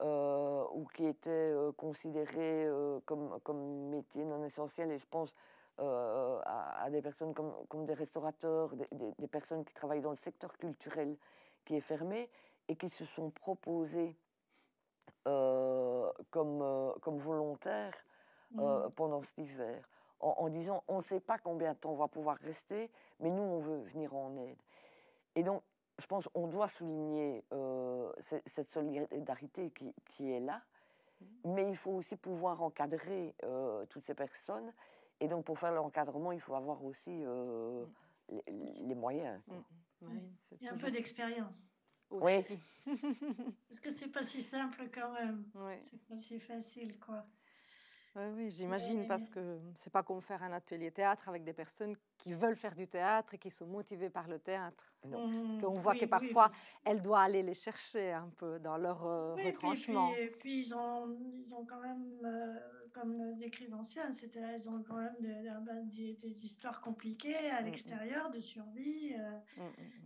ou qui étaient considérés comme métiers non essentiels. Et je pense à des personnes comme des restaurateurs, des personnes qui travaillent dans le secteur culturel qui est fermé et qui se sont proposés comme volontaires pendant cet hiver, en disant on ne sait pas combien de temps on va pouvoir rester, mais nous on veut venir en aide. Et donc je pense qu'on doit souligner cette solidarité qui est là, mais il faut aussi pouvoir encadrer toutes ces personnes Et donc, pour faire l'encadrement, il faut avoir aussi les moyens. Quoi. Oui, Et un peu d'expérience. Aussi. Parce que c'est pas si simple quand même. Oui. C'est pas si facile, quoi. Oui, j'imagine, parce que c'est pas comme faire un atelier théâtre avec des personnes qui veulent faire du théâtre et qui sont motivées par le théâtre. Parce qu'on voit que parfois, elles doivent aller les chercher un peu dans leur retranchement. Et puis ils ont quand même, comme décrit l'ancien, c'est-à-dire ils ont quand même des histoires compliquées à l'extérieur, de survie.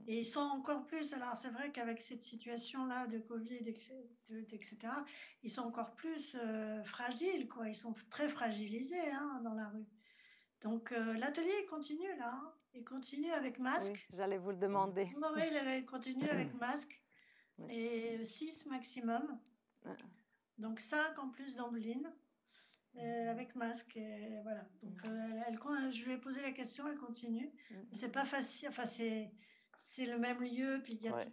Et ils sont encore plus, alors c'est vrai qu'avec cette situation-là de Covid, etc., ils sont encore plus fragiles, quoi. Ils sont très fragilisés dans la rue. Donc l'atelier continue là, hein. Il continue avec masque. Oui, j'allais vous le demander. Oui, il continue avec masque, et 6 maximum. Donc 5 en plus d'Ambeline. Avec masque, et voilà. Donc, je lui ai posé la question, elle continue. C'est pas facile, enfin, c'est le même lieu, puis il y a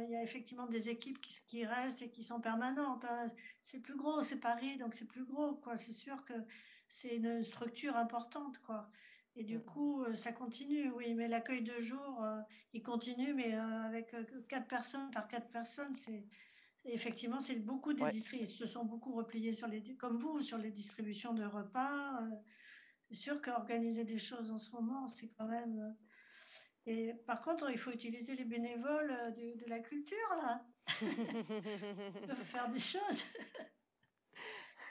il y a effectivement des équipes qui restent et qui sont permanentes. Hein. C'est plus gros, c'est Paris, donc c'est plus gros, quoi. C'est sûr que c'est une structure importante, quoi. Et du coup, ça continue, oui, mais l'accueil de jour, il continue, mais avec 4 personnes par 4 personnes, effectivement, c'est beaucoup des ils se sont beaucoup repliés comme vous, sur les distributions de repas. C'est sûr qu'organiser des choses en ce moment, c'est quand même. Et par contre, il faut utiliser les bénévoles de la culture, là. Ils peuvent faire des choses.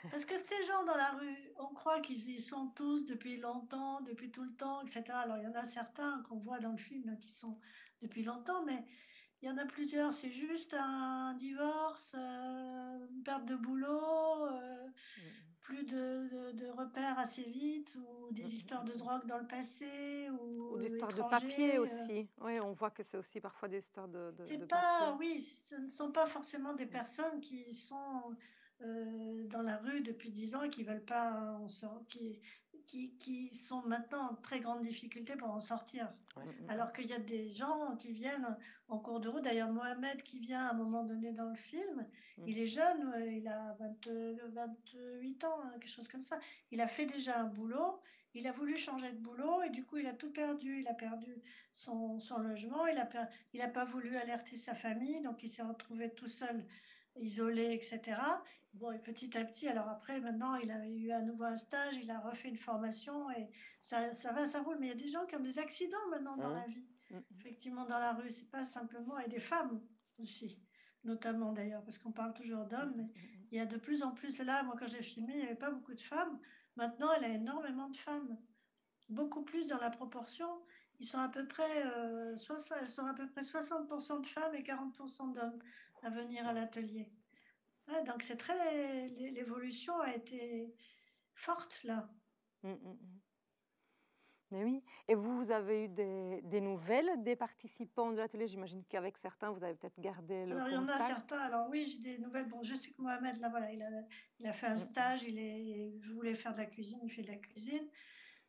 Parce que ces gens dans la rue, on croit qu'ils y sont tous depuis longtemps, depuis tout le temps, etc. Alors, il y en a certains qu'on voit dans le film là, qui sont depuis longtemps, mais il y en a plusieurs, c'est juste un divorce, une perte de boulot, plus de repères assez vite, ou des histoires de drogue dans le passé, ou des histoires de étrangers, papier aussi. Oui, on voit que c'est aussi parfois des histoires de c'est papier. Oui, ce ne sont pas forcément des personnes qui sont dans la rue depuis 10 ans et qui veulent pas qui sont maintenant en très grande difficulté pour en sortir. Alors qu'il y a des gens qui viennent en cours de route. D'ailleurs, Mohamed qui vient à un moment donné dans le film, il est jeune, il a 28 ans, quelque chose comme ça. Il a fait déjà un boulot, il a voulu changer de boulot et du coup, il a tout perdu. Il a perdu son logement, il n'a pas voulu alerter sa famille, donc il s'est retrouvé tout seul, isolé, etc. Bon, et petit à petit, alors après, maintenant, il a eu à nouveau un stage, il a refait une formation et ça va, ça roule. Mais il y a des gens qui ont des accidents maintenant dans la vie. Effectivement, dans la rue, c'est pas simplement, et des femmes aussi, notamment d'ailleurs, parce qu'on parle toujours d'hommes, mais il y a de plus en plus, là, moi quand j'ai filmé, il n'y avait pas beaucoup de femmes. Maintenant, il y a énormément de femmes, beaucoup plus dans la proportion. Ils sont à peu près, elles sont à peu près 60% de femmes et 40% d'hommes à venir à l'atelier. Ouais, donc c'est très, l'évolution a été forte là. Mais oui. Et vous avez eu des nouvelles des participants de l'atelier? J'imagine qu'avec certains, vous avez peut-être gardé le Alors, contact. il y en a certains, alors oui, j'ai des nouvelles. Bon, je sais que Mohamed, là, voilà, il a fait un stage, il voulait faire de la cuisine, il fait de la cuisine.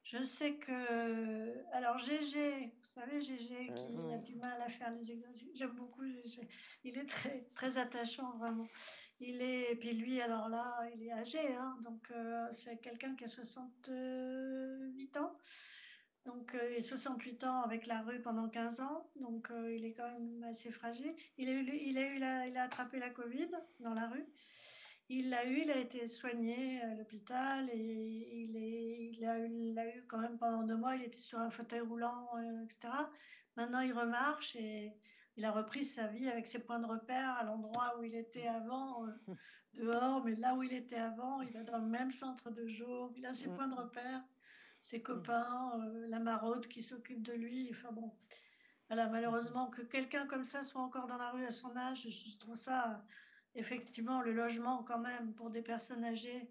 Je sais que, alors Gégé, vous savez, Gégé qui a du mal à faire les exercices, j'aime beaucoup Gégé, il est très, très attachant, vraiment. Et puis lui, alors là, il est âgé, hein, donc c'est quelqu'un qui a 68 ans. Donc, et 68 ans avec la rue pendant 15 ans, donc il est quand même assez fragile. Il a attrapé la Covid dans la rue. Il a été soigné à l'hôpital et il a eu quand même pendant 2 mois, il était sur un fauteuil roulant, etc. Maintenant, il remarche et il a repris sa vie avec ses points de repère à l'endroit où il était avant, dehors, mais là où il était avant, il va dans le même centre de jour, il a ses points de repère, ses copains, la maraude qui s'occupe de lui. Enfin bon, voilà, malheureusement que quelqu'un comme ça soit encore dans la rue à son âge, je trouve ça, effectivement, le logement quand même pour des personnes âgées,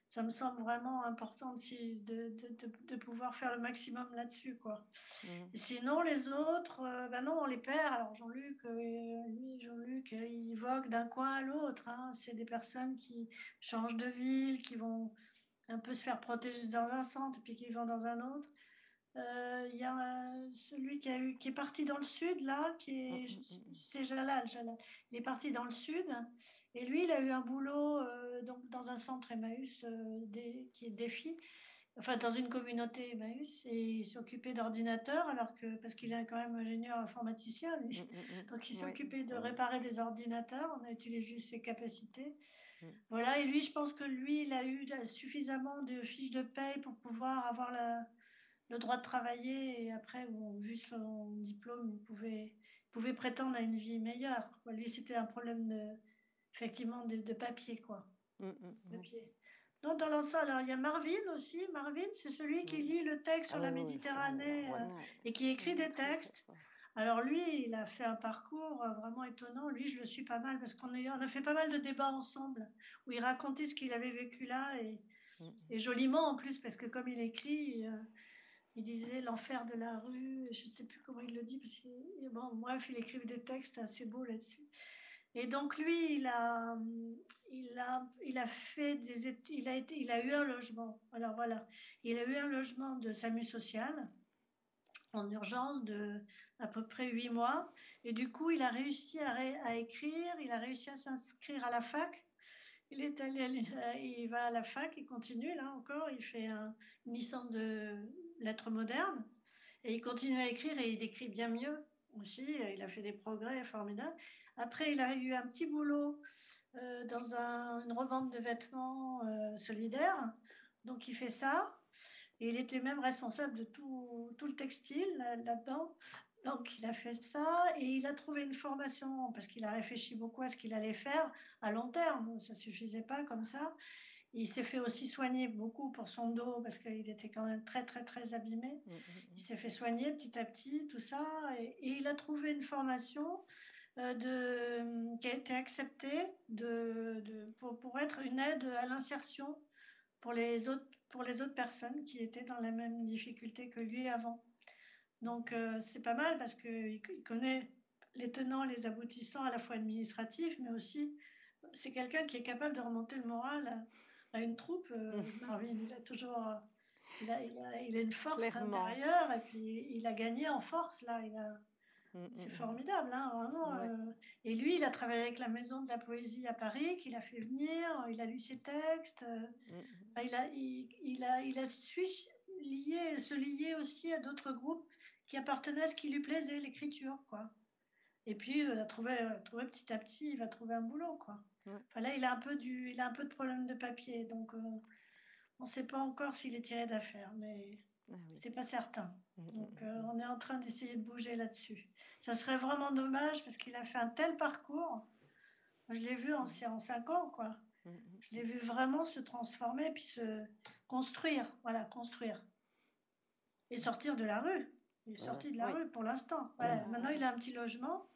ça me semble vraiment important de pouvoir faire le maximum là-dessus, quoi. Et sinon, les autres, ben non, on les perd. Alors Jean-Luc, il vogue d'un coin à l'autre, hein. C'est des personnes qui changent de ville, qui vont un peu se faire protéger dans un centre, puis qui vont dans un autre. Il y a celui qui est parti dans le sud, là, c'est Jalal. Il est parti dans le sud, et lui, il a eu un boulot donc, dans un centre Emmaüs qui est Défi, enfin dans une communauté Emmaüs, et il s'occupait d'ordinateurs, alors que, parce qu'il est quand même ingénieur informaticien, lui. Donc il s'occupait de réparer des ordinateurs, on a utilisé ses capacités. Voilà, et lui, je pense que lui, il a eu suffisamment de fiches de paye pour pouvoir avoir le droit de travailler, et après, bon, vu son diplôme, il pouvait prétendre à une vie meilleure, quoi. Lui, c'était un problème effectivement de papier, quoi. Papier. Donc, dans l'ensemble, alors il y a Marvin aussi. Marvin, c'est celui qui lit le texte sur la Méditerranée et qui écrit des textes. Alors lui, il a fait un parcours vraiment étonnant. Lui, je le suis pas mal parce qu'on a fait pas mal de débats ensemble où il racontait ce qu'il avait vécu là, et joliment en plus, parce que comme il écrit, il disait l'enfer de la rue, je ne sais plus comment il le dit, parce que, bon, bref, il écrivait des textes assez beaux là-dessus. Et donc lui, il a fait des études, il a eu un logement. Alors voilà, il a eu un logement de SAMU social en urgence de à peu près 8 mois. Et du coup, il a réussi à écrire, il a réussi à s'inscrire à la fac. Il va à la fac, il continue là encore, il fait une licence de lettres modernes et il continue à écrire, et il écrit bien mieux aussi, il a fait des progrès formidables. Après, il a eu un petit boulot dans une revente de vêtements solidaires, donc il fait ça. Et il était même responsable de tout le textile là-dedans. Donc, il a fait ça et il a trouvé une formation parce qu'il a réfléchi beaucoup à ce qu'il allait faire à long terme. Ça ne suffisait pas comme ça. Il s'est fait aussi soigner beaucoup pour son dos parce qu'il était quand même très, très, très abîmé. Il s'est fait soigner petit à petit, tout ça. Et il a trouvé une formation qui a été acceptée pour être une aide à l'insertion pour les autres personnes qui étaient dans la même difficulté que lui avant. Donc c'est pas mal parce qu'il connaît les tenants, les aboutissants à la fois administratifs, mais aussi c'est quelqu'un qui est capable de remonter le moral à une troupe. Marvin, il a toujours, il a une force intérieure, et puis il a gagné en force là. C'est formidable, hein, vraiment. Et lui, il a travaillé avec la Maison de la Poésie à Paris, qu'il a fait venir, il a lu ses textes. Il a su se lier aussi à d'autres groupes qui appartenaient à ce qui lui plaisait, l'écriture, quoi. Et puis, il a trouvé petit à petit, il va trouver un boulot, quoi. Enfin, là, il a un peu de problème de papier, donc on ne sait pas encore s'il est tiré d'affaire, mais c'est pas certain. Donc, on est en train d'essayer de bouger là-dessus. Ça serait vraiment dommage parce qu'il a fait un tel parcours. Moi, je l'ai vu en 5 ans, quoi. Je l'ai vu vraiment se transformer, puis se construire, voilà, construire. Et sortir de la rue. Il est sorti de la rue pour l'instant. Voilà. Maintenant, il a un petit logement,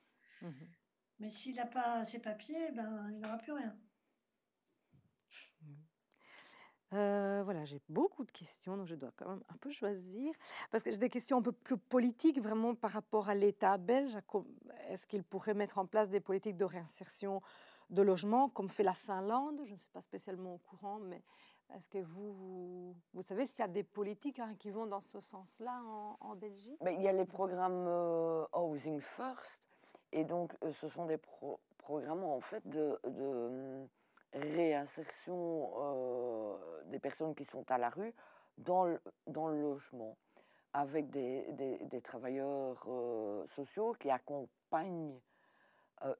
mais s'il n'a pas ses papiers, ben, il n'aura plus rien. Voilà, j'ai beaucoup de questions, donc je dois quand même un peu choisir. Parce que j'ai des questions un peu plus politiques, vraiment par rapport à l'État belge. Est-ce qu'il pourrait mettre en place des politiques de réinsertion de logement, comme fait la Finlande? Je ne suis pas spécialement au courant, mais est-ce que vous savez s'il y a des politiques qui vont dans ce sens-là en Belgique? Mais il y a les programmes Housing First, et donc ce sont des programmes en fait de réinsertion des personnes qui sont à la rue dans le logement, avec des travailleurs sociaux qui accompagnent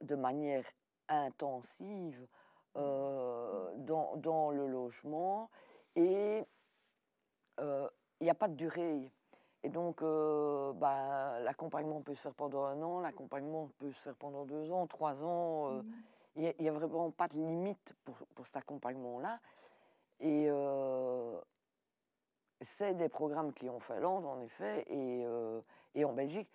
de manière intensive dans le logement, et il n'y a pas de durée. Et donc, l'accompagnement peut se faire pendant 1 an, l'accompagnement peut se faire pendant 2 ans, 3 ans. Il n'y a vraiment pas de limite pour cet accompagnement-là. Et c'est des programmes qui en Finlande, en effet, et en Belgique,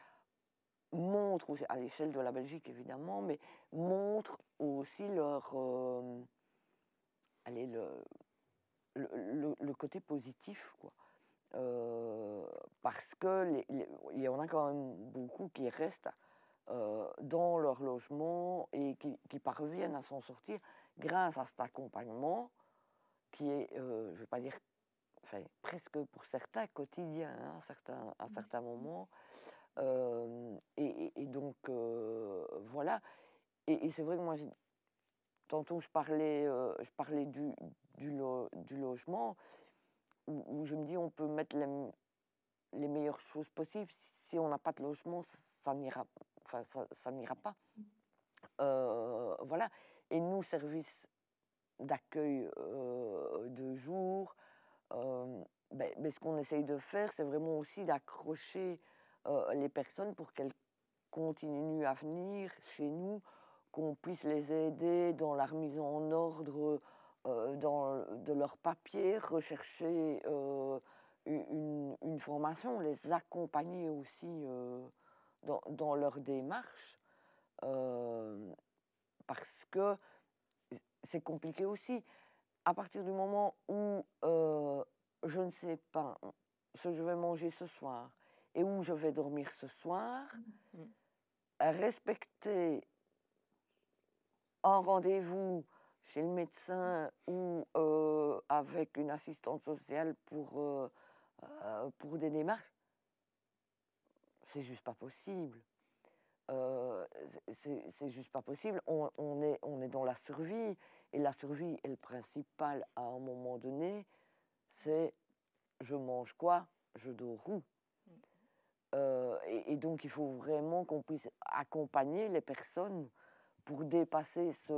montrent aussi, à l'échelle de la Belgique évidemment, mais montrent aussi leur, le côté positif, quoi. Parce qu'il y en a quand même beaucoup qui restent dans leur logement et qui parviennent à s'en sortir grâce à cet accompagnement qui est, je ne vais pas dire, enfin, presque pour certains quotidien, hein, à certains moments. Et donc, voilà. Et c'est vrai que moi, tantôt je parlais du logement. où je me dis on peut mettre les meilleures choses possibles. Si on n'a pas de logement, ça n'ira enfin, ça n'ira pas. Voilà. Et nous, service d'accueil de jour, ben, ce qu'on essaye de faire, c'est vraiment aussi d'accrocher les personnes pour qu'elles continuent à venir chez nous, qu'on puisse les aider dans la remise en ordre de leurs papiers, rechercher une formation, les accompagner aussi dans leur démarche, parce que c'est compliqué aussi. À partir du moment où je ne sais pas ce que je vais manger ce soir et où je vais dormir ce soir, respecter un rendez-vous chez le médecin ou avec une assistante sociale pour des démarches, c'est juste pas possible. C'est juste pas possible. On est dans la survie, et la survie est le principal à un moment donné, c'est je mange quoi, je dors où. Et donc il faut vraiment qu'on puisse accompagner les personnes pour dépasser ces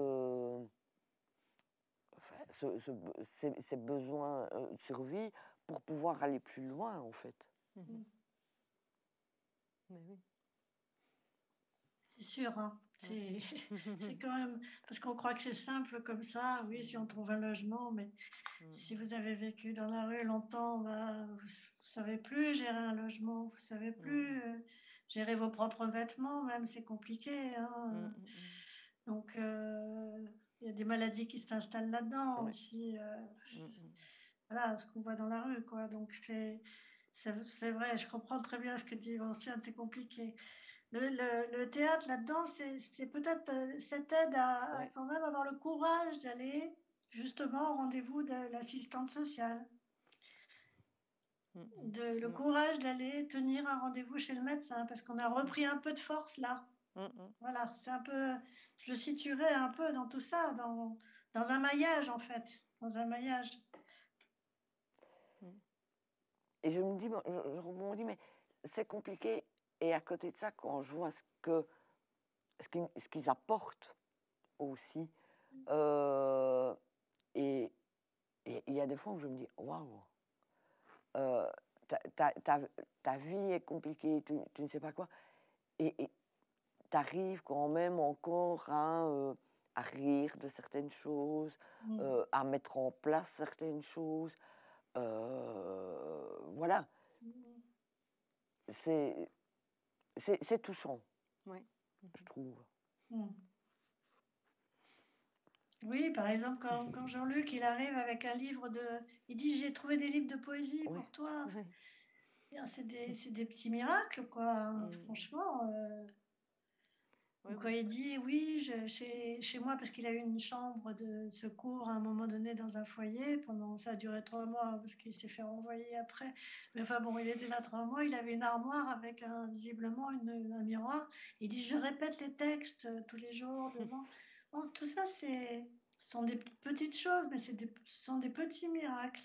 besoins de survie, pour pouvoir aller plus loin en fait. Mais oui. C'est sûr, hein. C'est quand même... Parce qu'on croit que c'est simple comme ça, oui, si on trouve un logement, mais si vous avez vécu dans la rue longtemps, bah, vous ne savez plus gérer un logement, vous ne savez plus gérer vos propres vêtements, même, c'est compliqué, hein. Donc, il y a des maladies qui s'installent là-dedans aussi. Voilà, ce qu'on voit dans la rue, quoi. Donc, c'est vrai, je comprends très bien ce que dit Vinciane, c'est compliqué. Le théâtre, là-dedans, c'est peut-être cette aide à quand même avoir le courage d'aller justement au rendez-vous de l'assistante sociale. Le courage d'aller tenir un rendez-vous chez le médecin, parce qu'on a repris un peu de force là. Voilà, c'est un peu, je le situerais un peu dans tout ça, dans un maillage en fait, dans un maillage. Et je me dis, je rebondis, mais c'est compliqué. Et à côté de ça, quand je vois ce qu'ils apportent aussi, et il y a des fois où je me dis, waouh, ta vie est compliquée, tu ne sais pas quoi, et tu arrives quand même encore à rire de certaines choses, à mettre en place certaines choses. Voilà. C'est touchant, je trouve. Oui, par exemple, quand Jean-Luc il arrive avec un livre il dit j'ai trouvé des livres de poésie pour toi. C'est des petits miracles, quoi. Franchement. Quand il dit oui, chez moi, parce qu'il a eu une chambre de secours à un moment donné dans un foyer, ça a duré 3 mois parce qu'il s'est fait renvoyer après. Mais enfin bon, il était là 3 mois, il avait une armoire avec visiblement un miroir. Il dit je répète les textes tous les jours devant. Bon, tout ça, ce sont des petites choses, mais ce sont des petits miracles.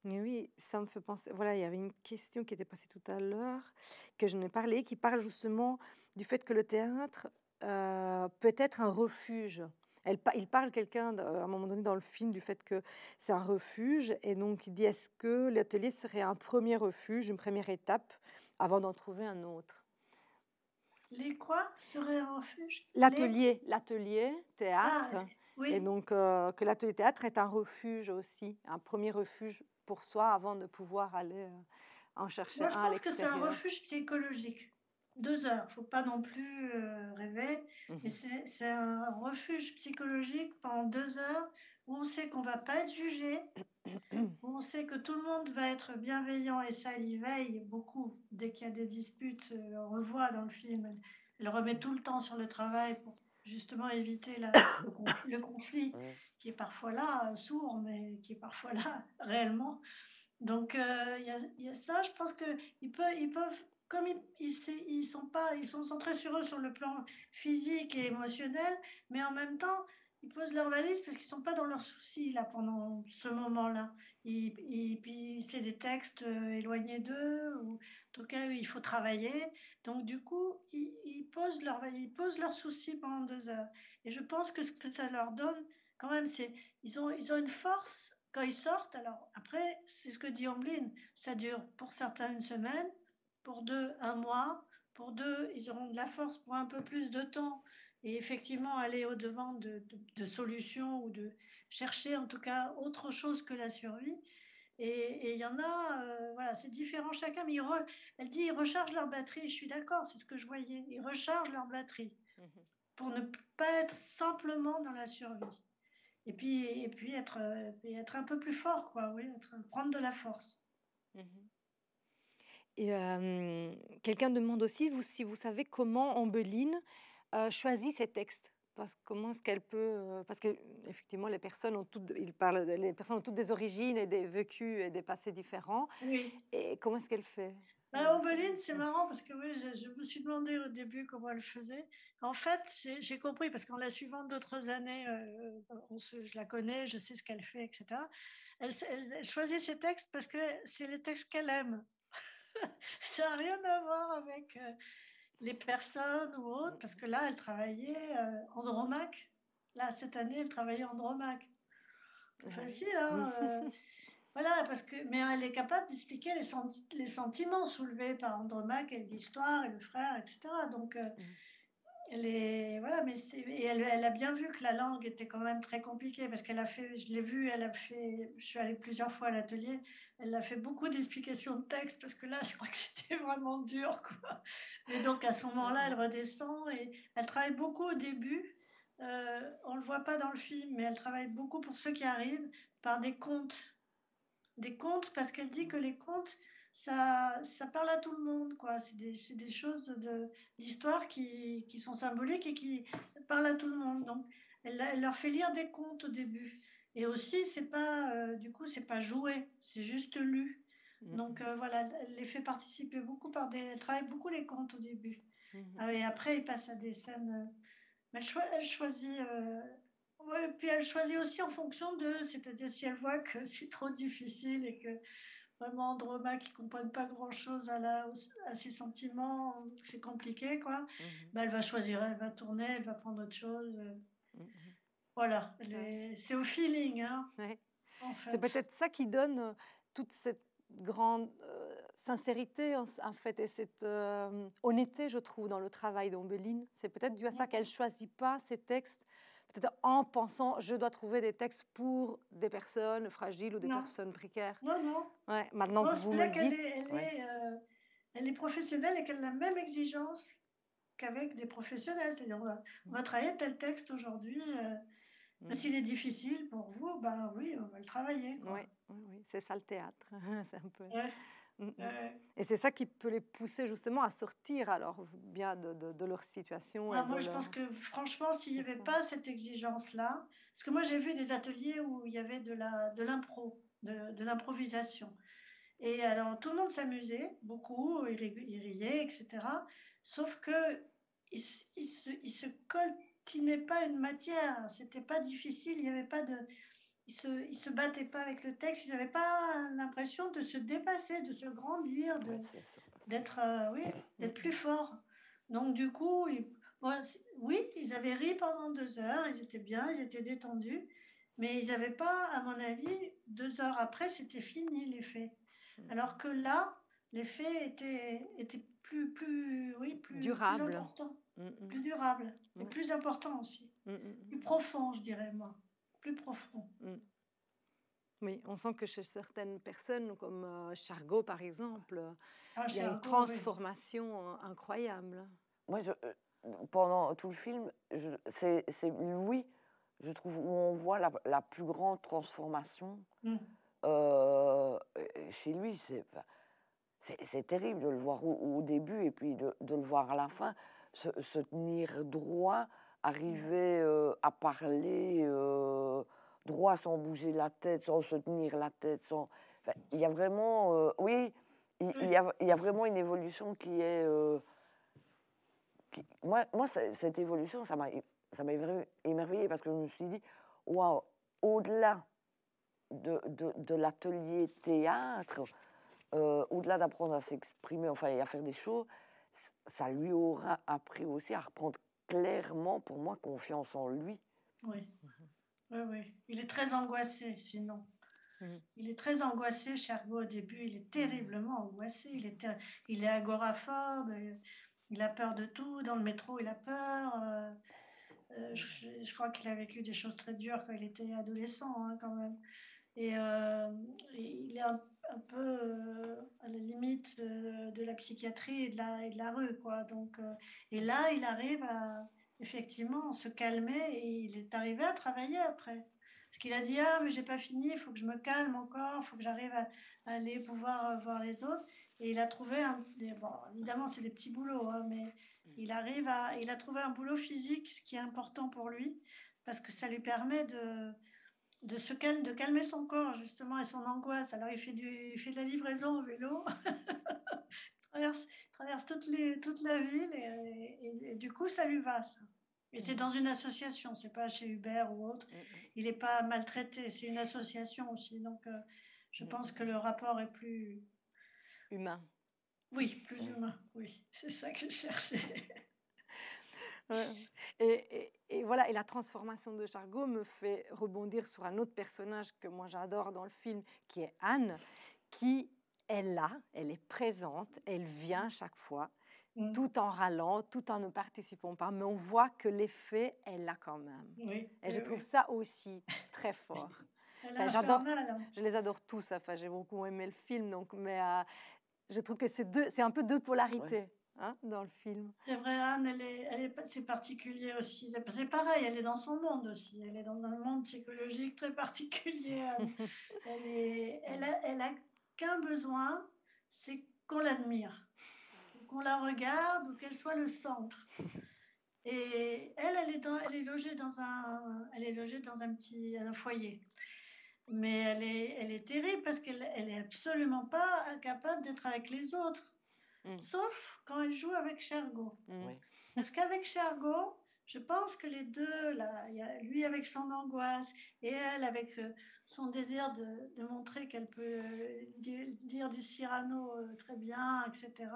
Et oui, ça me fait penser. Voilà, il y avait une question qui était passée tout à l'heure, que je n'ai parlé, qui parle justement du fait que le théâtre peut être un refuge. Il parle quelqu'un, à un moment donné dans le film, du fait que c'est un refuge. Et donc, il dit, est-ce que l'atelier serait un premier refuge, une première étape, avant d'en trouver un autre? Les quoi seraient un refuge? L'atelier théâtre. Ah, oui. Et donc, que l'atelier théâtre est un refuge aussi, un premier refuge pour soi avant de pouvoir aller en chercher un à l'extérieur. Moi, je pense que c'est un refuge psychologique. 2 heures, il ne faut pas non plus rêver, mais c'est un refuge psychologique pendant 2 heures où on sait qu'on ne va pas être jugé, où on sait que tout le monde va être bienveillant, et ça, elle y veille beaucoup. Dès qu'il y a des disputes, on le voit dans le film, elle remet tout le temps sur le travail pour justement éviter le conflit qui est parfois là, sourd, mais qui est parfois là réellement. Donc, il y a ça, je pense qu'ils peuvent, comme ils sont centrés sur eux sur le plan physique et émotionnel, mais en même temps, ils posent leur valise parce qu'ils ne sont pas dans leurs soucis là, pendant ce moment-là. Et puis, c'est des textes éloignés d'eux, ou en tout cas, il faut travailler. Donc, du coup, ils posent ils posent leurs soucis pendant 2 heures. Et je pense que ce que ça leur donne, quand même, c'est ils ont une force quand ils sortent. Alors, après, c'est ce que dit Omblin, ça dure pour certains une semaine, pour deux, un mois, pour deux, ils auront de la force pour un peu plus de temps et effectivement aller au-devant de solutions ou de chercher en tout cas autre chose que la survie. Et il y en a, voilà, c'est différent chacun, mais elle dit ils rechargent leur batterie, je suis d'accord, c'est ce que je voyais, ils rechargent leur batterie pour ne pas être simplement dans la survie. Et puis être un peu plus fort, quoi, oui, prendre de la force. Et quelqu'un demande aussi si vous savez comment Ombeline choisit ses textes. Comment est-ce qu'elle peut... parce que effectivement, les personnes ont toutes, les personnes ont toutes des origines et des vécus et des passés différents. Oui. Et comment est-ce qu'elle fait? Ombeline, c'est marrant parce que oui, je me suis demandé au début comment elle faisait. En fait, j'ai compris parce qu'en la suivant d'autres années, je la connais, je sais ce qu'elle fait, etc. Elle choisit ses textes parce que c'est les textes qu'elle aime. Ça n'a rien à voir avec les personnes ou autres, parce que là, elle travaillait Andromaque. Là, cette année, elle travaillait Andromaque. Facile, hein voilà, mais elle est capable d'expliquer les sentiments soulevés par Andromaque et l'histoire et le frère, etc. Donc, voilà, et elle a bien vu que la langue était quand même très compliquée parce qu'elle a fait, je l'ai vu, je suis allée plusieurs fois à l'atelier, elle a fait beaucoup d'explications de texte parce que là, je crois que c'était vraiment dur, quoi. Mais donc, à ce moment-là, elle redescend et elle travaille beaucoup au début. On ne le voit pas dans le film, mais elle travaille beaucoup pour ceux qui arrivent par des contes. Des contes, parce qu'elle dit que les contes, ça parle à tout le monde, quoi. C'est des choses d'histoire qui sont symboliques et qui parlent à tout le monde. Donc, elle leur fait lire des contes au début. Et aussi, c'est pas, du coup, c'est pas joué, c'est juste lu. Donc, voilà, elle les fait participer beaucoup elle travaille beaucoup les contes au début. Et après, elle passe à des scènes. Mais elle choisit. Ouais, puis elle choisit aussi en fonction c'est-à-dire si elle voit que c'est trop difficile et que vraiment Andromaque qui ne comprennent pas grand-chose à ses sentiments, c'est compliqué, quoi. Ben, elle va choisir, elle va tourner, elle va prendre autre chose. Voilà, c'est au feeling, hein, Ouais. en fait. C'est peut-être ça qui donne toute cette grande sincérité, en fait, et cette honnêteté, je trouve, dans le travail d'Ombeline. C'est peut-être dû à ça qu'elle ne choisit pas ses textes, peut-être en pensant, je dois trouver des textes pour des personnes fragiles ou des personnes précaires. Non, non. Ouais, maintenant que vous me le dites. Elle est professionnelle et qu'elle a la même exigence qu'avec des professionnels. C'est-à-dire, on va travailler tel texte aujourd'hui. S'il est difficile pour vous, ben oui, on va le travailler. Oui, c'est ça le théâtre. C'est un peu... Ouais. Et c'est ça qui peut les pousser justement à sortir alors bien de leur situation. Moi, je pense que franchement, s'il n'y avait pas cette exigence-là, parce que moi j'ai vu des ateliers où il y avait de l'impro, de l'improvisation. Et alors tout le monde s'amusait beaucoup, il riait, etc. Sauf que il se coltinaient pas une matière, c'était pas difficile, il y avait pas de, ils se battaient pas avec le texte, ils n'avaient pas l'impression de se dépasser, de se grandir, d'être d'être plus fort. Donc du coup, oui, ils avaient ri pendant 2 heures, ils étaient bien, ils étaient détendus, mais ils n'avaient pas, à mon avis, 2 heures après, c'était fini l'effet. Alors que là, l'effet était plus durable. Plus important, plus durable, et plus important aussi, plus profond, je dirais moi, plus profond. Oui, on sent que chez certaines personnes, comme Chargot par exemple, il y a Chargot, une transformation incroyable. Moi, pendant tout le film, c'est Louis, je trouve, où on voit la plus grande transformation. Chez lui, c'est terrible de le voir au début et puis de le voir à la fin, se tenir droit, arriver à parler droit sans bouger la tête, sans se tenir la tête. Il y a vraiment, il y a vraiment une évolution qui est... Moi, cette évolution, ça m'a ça m'a émerveillée parce que je me suis dit, waouh, au-delà de l'atelier théâtre, au-delà d'apprendre à s'exprimer, enfin, et à faire des choses, ça lui aura appris aussi à reprendre clairement, pour moi, confiance en lui. Oui, oui, oui. Il est très angoissé, sinon. Mhm. Il est très angoissé, Chergo, au début. Il est terriblement angoissé. Il est agoraphobe. Il a peur de tout. Dans le métro, il a peur. Je crois qu'il a vécu des choses très dures quand il était adolescent, hein, quand même. Et il est un peu à la limite de la psychiatrie et de la rue, quoi. Donc, et là, il arrive à effectivement se calmer et il est arrivé à travailler après. Parce qu'il a dit, ah, mais j'ai pas fini, il faut que je me calme encore, il faut que j'arrive à aller pouvoir voir les autres. Et il a trouvé bon, évidemment, c'est des petits boulots, hein, mais il a trouvé un boulot physique, ce qui est important pour lui, parce que ça lui permet de calmer son corps, justement, et son angoisse. Alors, il fait de la livraison au vélo, il traverse toute la ville, et du coup, ça lui va, ça. Et c'est dans une association, c'est pas chez Uber ou autre. Il n'est pas maltraité, c'est une association aussi. Donc, je pense que le rapport est plus... Humain. Oui, plus humain, oui. C'est ça que je cherchais. Et voilà, et la transformation de Chergo me fait rebondir sur un autre personnage que moi j'adore dans le film, qui est Anne, qui est là, elle est présente, elle vient chaque fois, tout en râlant, tout en ne participant pas, mais on voit que l'effet est là quand même. Oui, et je trouve ça aussi très fort. Enfin, je les adore tous, enfin, j'ai beaucoup aimé le film, donc, mais je trouve que c'est un peu deux polarités. Ouais. Hein, dans le film. C'est vrai, Anne, c'est particulier aussi. C'est pareil, elle est dans son monde aussi. Elle est dans un monde psychologique très particulier. Elle a qu'un besoin, c'est qu'on l'admire, qu'on la regarde ou qu'elle soit le centre. Et elle est logée dans un petit foyer. Mais elle est terrible parce qu'elle est absolument pas incapable d'être avec les autres. Sauf quand elle joue avec Chergo. Oui. Parce qu'avec Chergo, je pense que les deux, là, il y a lui avec son angoisse et elle avec son désir de montrer qu'elle peut dire du Cyrano très bien, etc.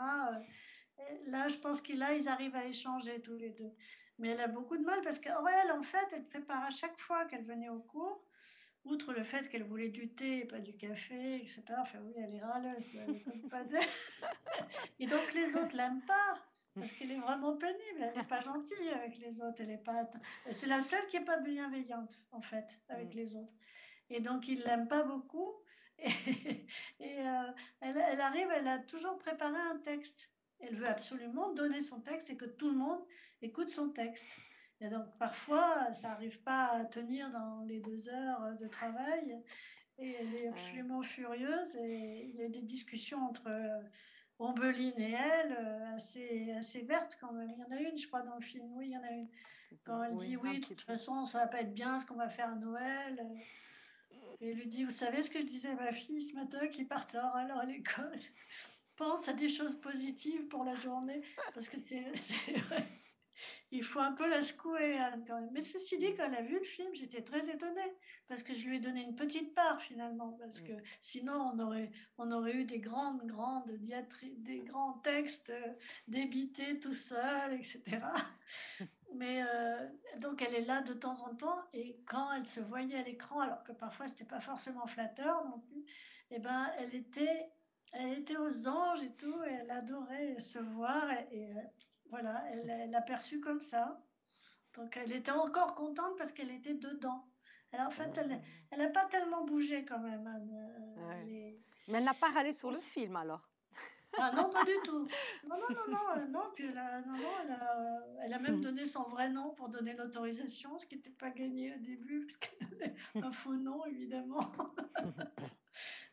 Là, je pense qu'ils arrivent à échanger tous les deux. Mais elle a beaucoup de mal parce qu'elle, en fait, elle prépare à chaque fois qu'elle venait au cours, outre le fait qu'elle voulait du thé et pas du café, etc. Enfin oui, elle est râleuse, elle est comme pas et donc les autres l'aiment pas parce qu'elle est vraiment pénible, elle n'est pas gentille avec les autres, c'est la seule qui est pas bienveillante en fait avec les autres. Et donc ils l'aiment pas beaucoup. Elle a toujours préparé un texte. Elle veut absolument donner son texte et que tout le monde écoute son texte. Et donc parfois, ça n'arrive pas à tenir dans les 2 heures de travail. Et elle est absolument furieuse. Et il y a des discussions entre Ombeline et elle, assez vertes quand même. Il y en a une, je crois, dans le film. Oui, il y en a une. Quand elle dit, oui, de toute façon, ça ne va pas être bien ce qu'on va faire à Noël. Et elle lui dit, vous savez ce que je disais à ma fille ce matin qui partait en râlant à l'école? Pense à des choses positives pour la journée. Parce que c'est vrai. Il faut un peu la secouer, Anne, quand même. Mais ceci dit, quand elle a vu le film, j'étais très étonnée, parce que je lui ai donné une petite part, finalement, parce que sinon, on aurait eu des grands textes débités tout seul, etc. Mais donc, elle est là de temps en temps, et quand elle se voyait à l'écran, alors que parfois, c'était pas forcément flatteur non plus, eh ben, elle était aux anges et tout, et elle adorait se voir, et voilà, elle l'a perçue comme ça. Donc, elle était encore contente parce qu'elle était dedans. Alors, en fait, elle n'a pas tellement bougé quand même. Mais elle n'a pas râlé sur le film, alors? Ah non, pas du tout. Non. Puis elle a même donné son vrai nom pour donner l'autorisation, ce qui n'était pas gagné au début, parce qu'elle donnait un faux nom, évidemment.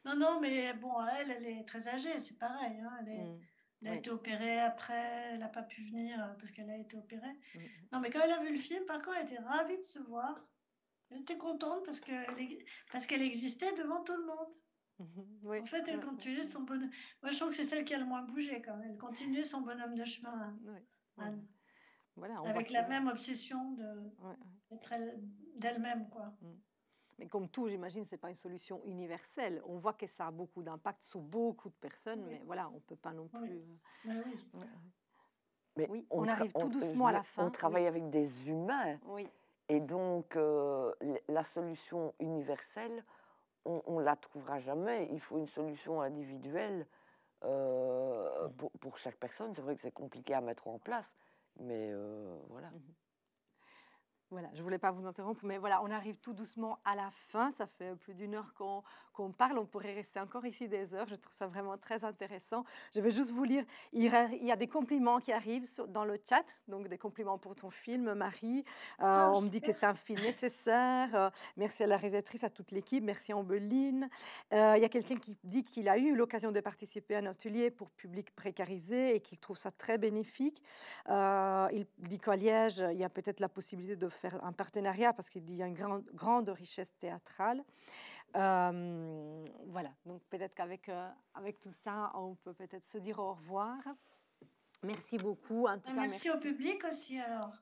Non, mais bon, elle est très âgée, c'est pareil. Hein, elle a été opérée après, elle n'a pas pu venir parce qu'elle a été opérée. Non, mais quand elle a vu le film, par contre, elle était ravie de se voir. Elle était contente parce qu'elle existait devant tout le monde. Oui. En fait, elle continuait son bonhomme. Moi, je trouve que c'est celle qui a le moins bougé quand même. Elle continuait son bonhomme de chemin. Oui. voilà, on voit avec la ça. même obsession Ouais. d'être d'elle-même, quoi. Mais comme tout, j'imagine, ce n'est pas une solution universelle. On voit que ça a beaucoup d'impact sur beaucoup de personnes, Oui. mais voilà, on ne peut pas non Oui. plus. Ben oui. Mais Oui, on arrive tout je veux doucement à dire, la fin. on travaille avec des humains. Oui, Et donc, la solution universelle, on ne la trouvera jamais. Il faut une solution individuelle pour chaque personne. C'est vrai que c'est compliqué à mettre en place, mais voilà. voilà, je ne voulais pas vous interrompre, mais voilà, on arrive tout doucement à la fin. Ça fait plus d'une heure qu'on parle. On pourrait rester encore ici des heures. Je trouve ça vraiment très intéressant. Je vais juste vous lire. Il y a des compliments qui arrivent dans le chat, donc des compliments pour ton film, Marie. On me dit que c'est un film nécessaire. Merci à la réalisatrice, à toute l'équipe. Merci à Ambeline. Il y a quelqu'un qui dit qu'il a eu l'occasion de participer à un atelier pour public précarisé et qu'il trouve ça très bénéfique. Il dit qu'à Liège, il y a peut-être la possibilité de faire un partenariat parce qu'il dit qu'il y a une grande richesse théâtrale. Voilà, donc peut-être qu'avec avec tout ça, on peut peut-être se dire au revoir. Merci beaucoup. En tout cas, merci au public aussi, alors.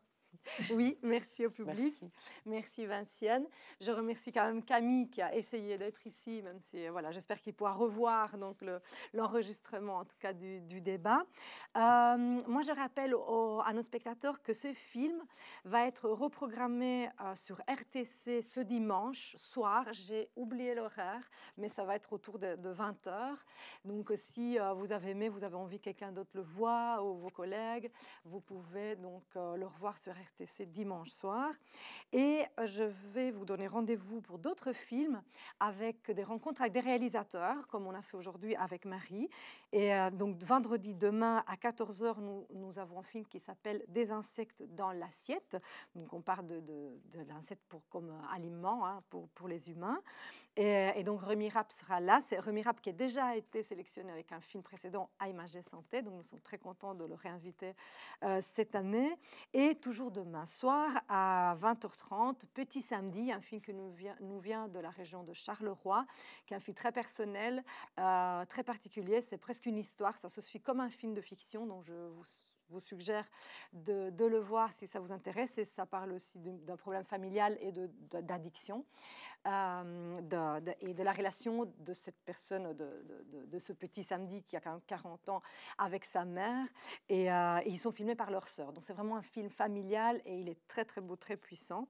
Oui, merci au public. Merci Vinciane. Je remercie quand même Camille qui a essayé d'être ici, même si voilà, j'espère qu'il pourra revoir donc l'enregistrement en tout cas du débat. Moi, je rappelle à nos spectateurs que ce film va être reprogrammé sur RTC ce dimanche soir. J'ai oublié l'horaire, mais ça va être autour de 20h. Donc si vous avez aimé, vous avez envie que quelqu'un d'autre le voit ou vos collègues, vous pouvez donc le revoir sur RTC dimanche soir. Et je vais vous donner rendez-vous pour d'autres films avec des rencontres avec des réalisateurs, comme on a fait aujourd'hui avec Marie. Et donc vendredi demain à 14h, nous avons un film qui s'appelle Des insectes dans l'assiette. Donc on parle de l'insecte comme aliment hein, pour les humains. Et donc Remy Rapp sera là. C'est Remy Rapp qui a déjà été sélectionné avec un film précédent à Images Santé. Donc nous sommes très contents de le réinviter cette année. Et toujours demain soir à 20h30, Petit Samedi, un film qui nous vient de la région de Charleroi, qui est un film très personnel, très particulier. C'est presque une histoire. Ça se suit comme un film de fiction. Donc je vous suggère de le voir si ça vous intéresse. Et ça parle aussi d'un problème familial et d'addiction. Et de la relation de cette personne, de ce Petit Samedi qui a quand même 40 ans avec sa mère. Et ils sont filmés par leur sœur. Donc c'est vraiment un film familial et il est très très beau, très puissant.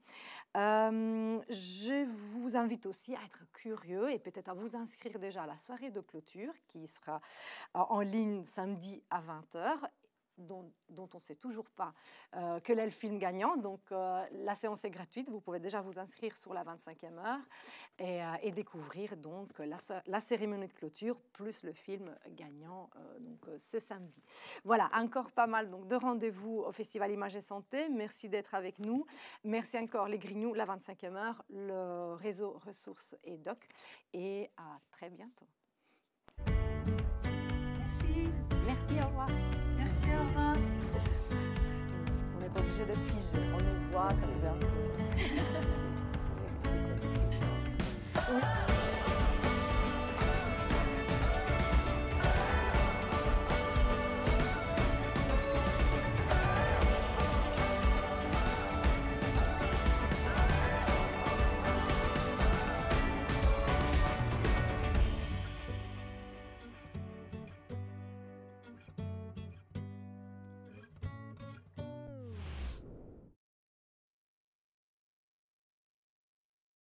Je vous invite aussi à être curieux et peut-être à vous inscrire déjà à la soirée de clôture qui sera en ligne samedi à 20h. Dont on ne sait toujours pas quel est le film gagnant. Donc, la séance est gratuite. Vous pouvez déjà vous inscrire sur la 25e heure et découvrir donc la cérémonie de clôture plus le film gagnant ce samedi. Voilà, encore pas mal donc, de rendez-vous au Festival Images et Santé. Merci d'être avec nous. Merci encore les Grignoux, la 25e heure, le réseau Ressources et Doc. Et à très bientôt. Merci. Merci, au revoir. Merci, au revoir. On n'est pas obligé d'être figé, on nous voit, ça fait un peu. Oui.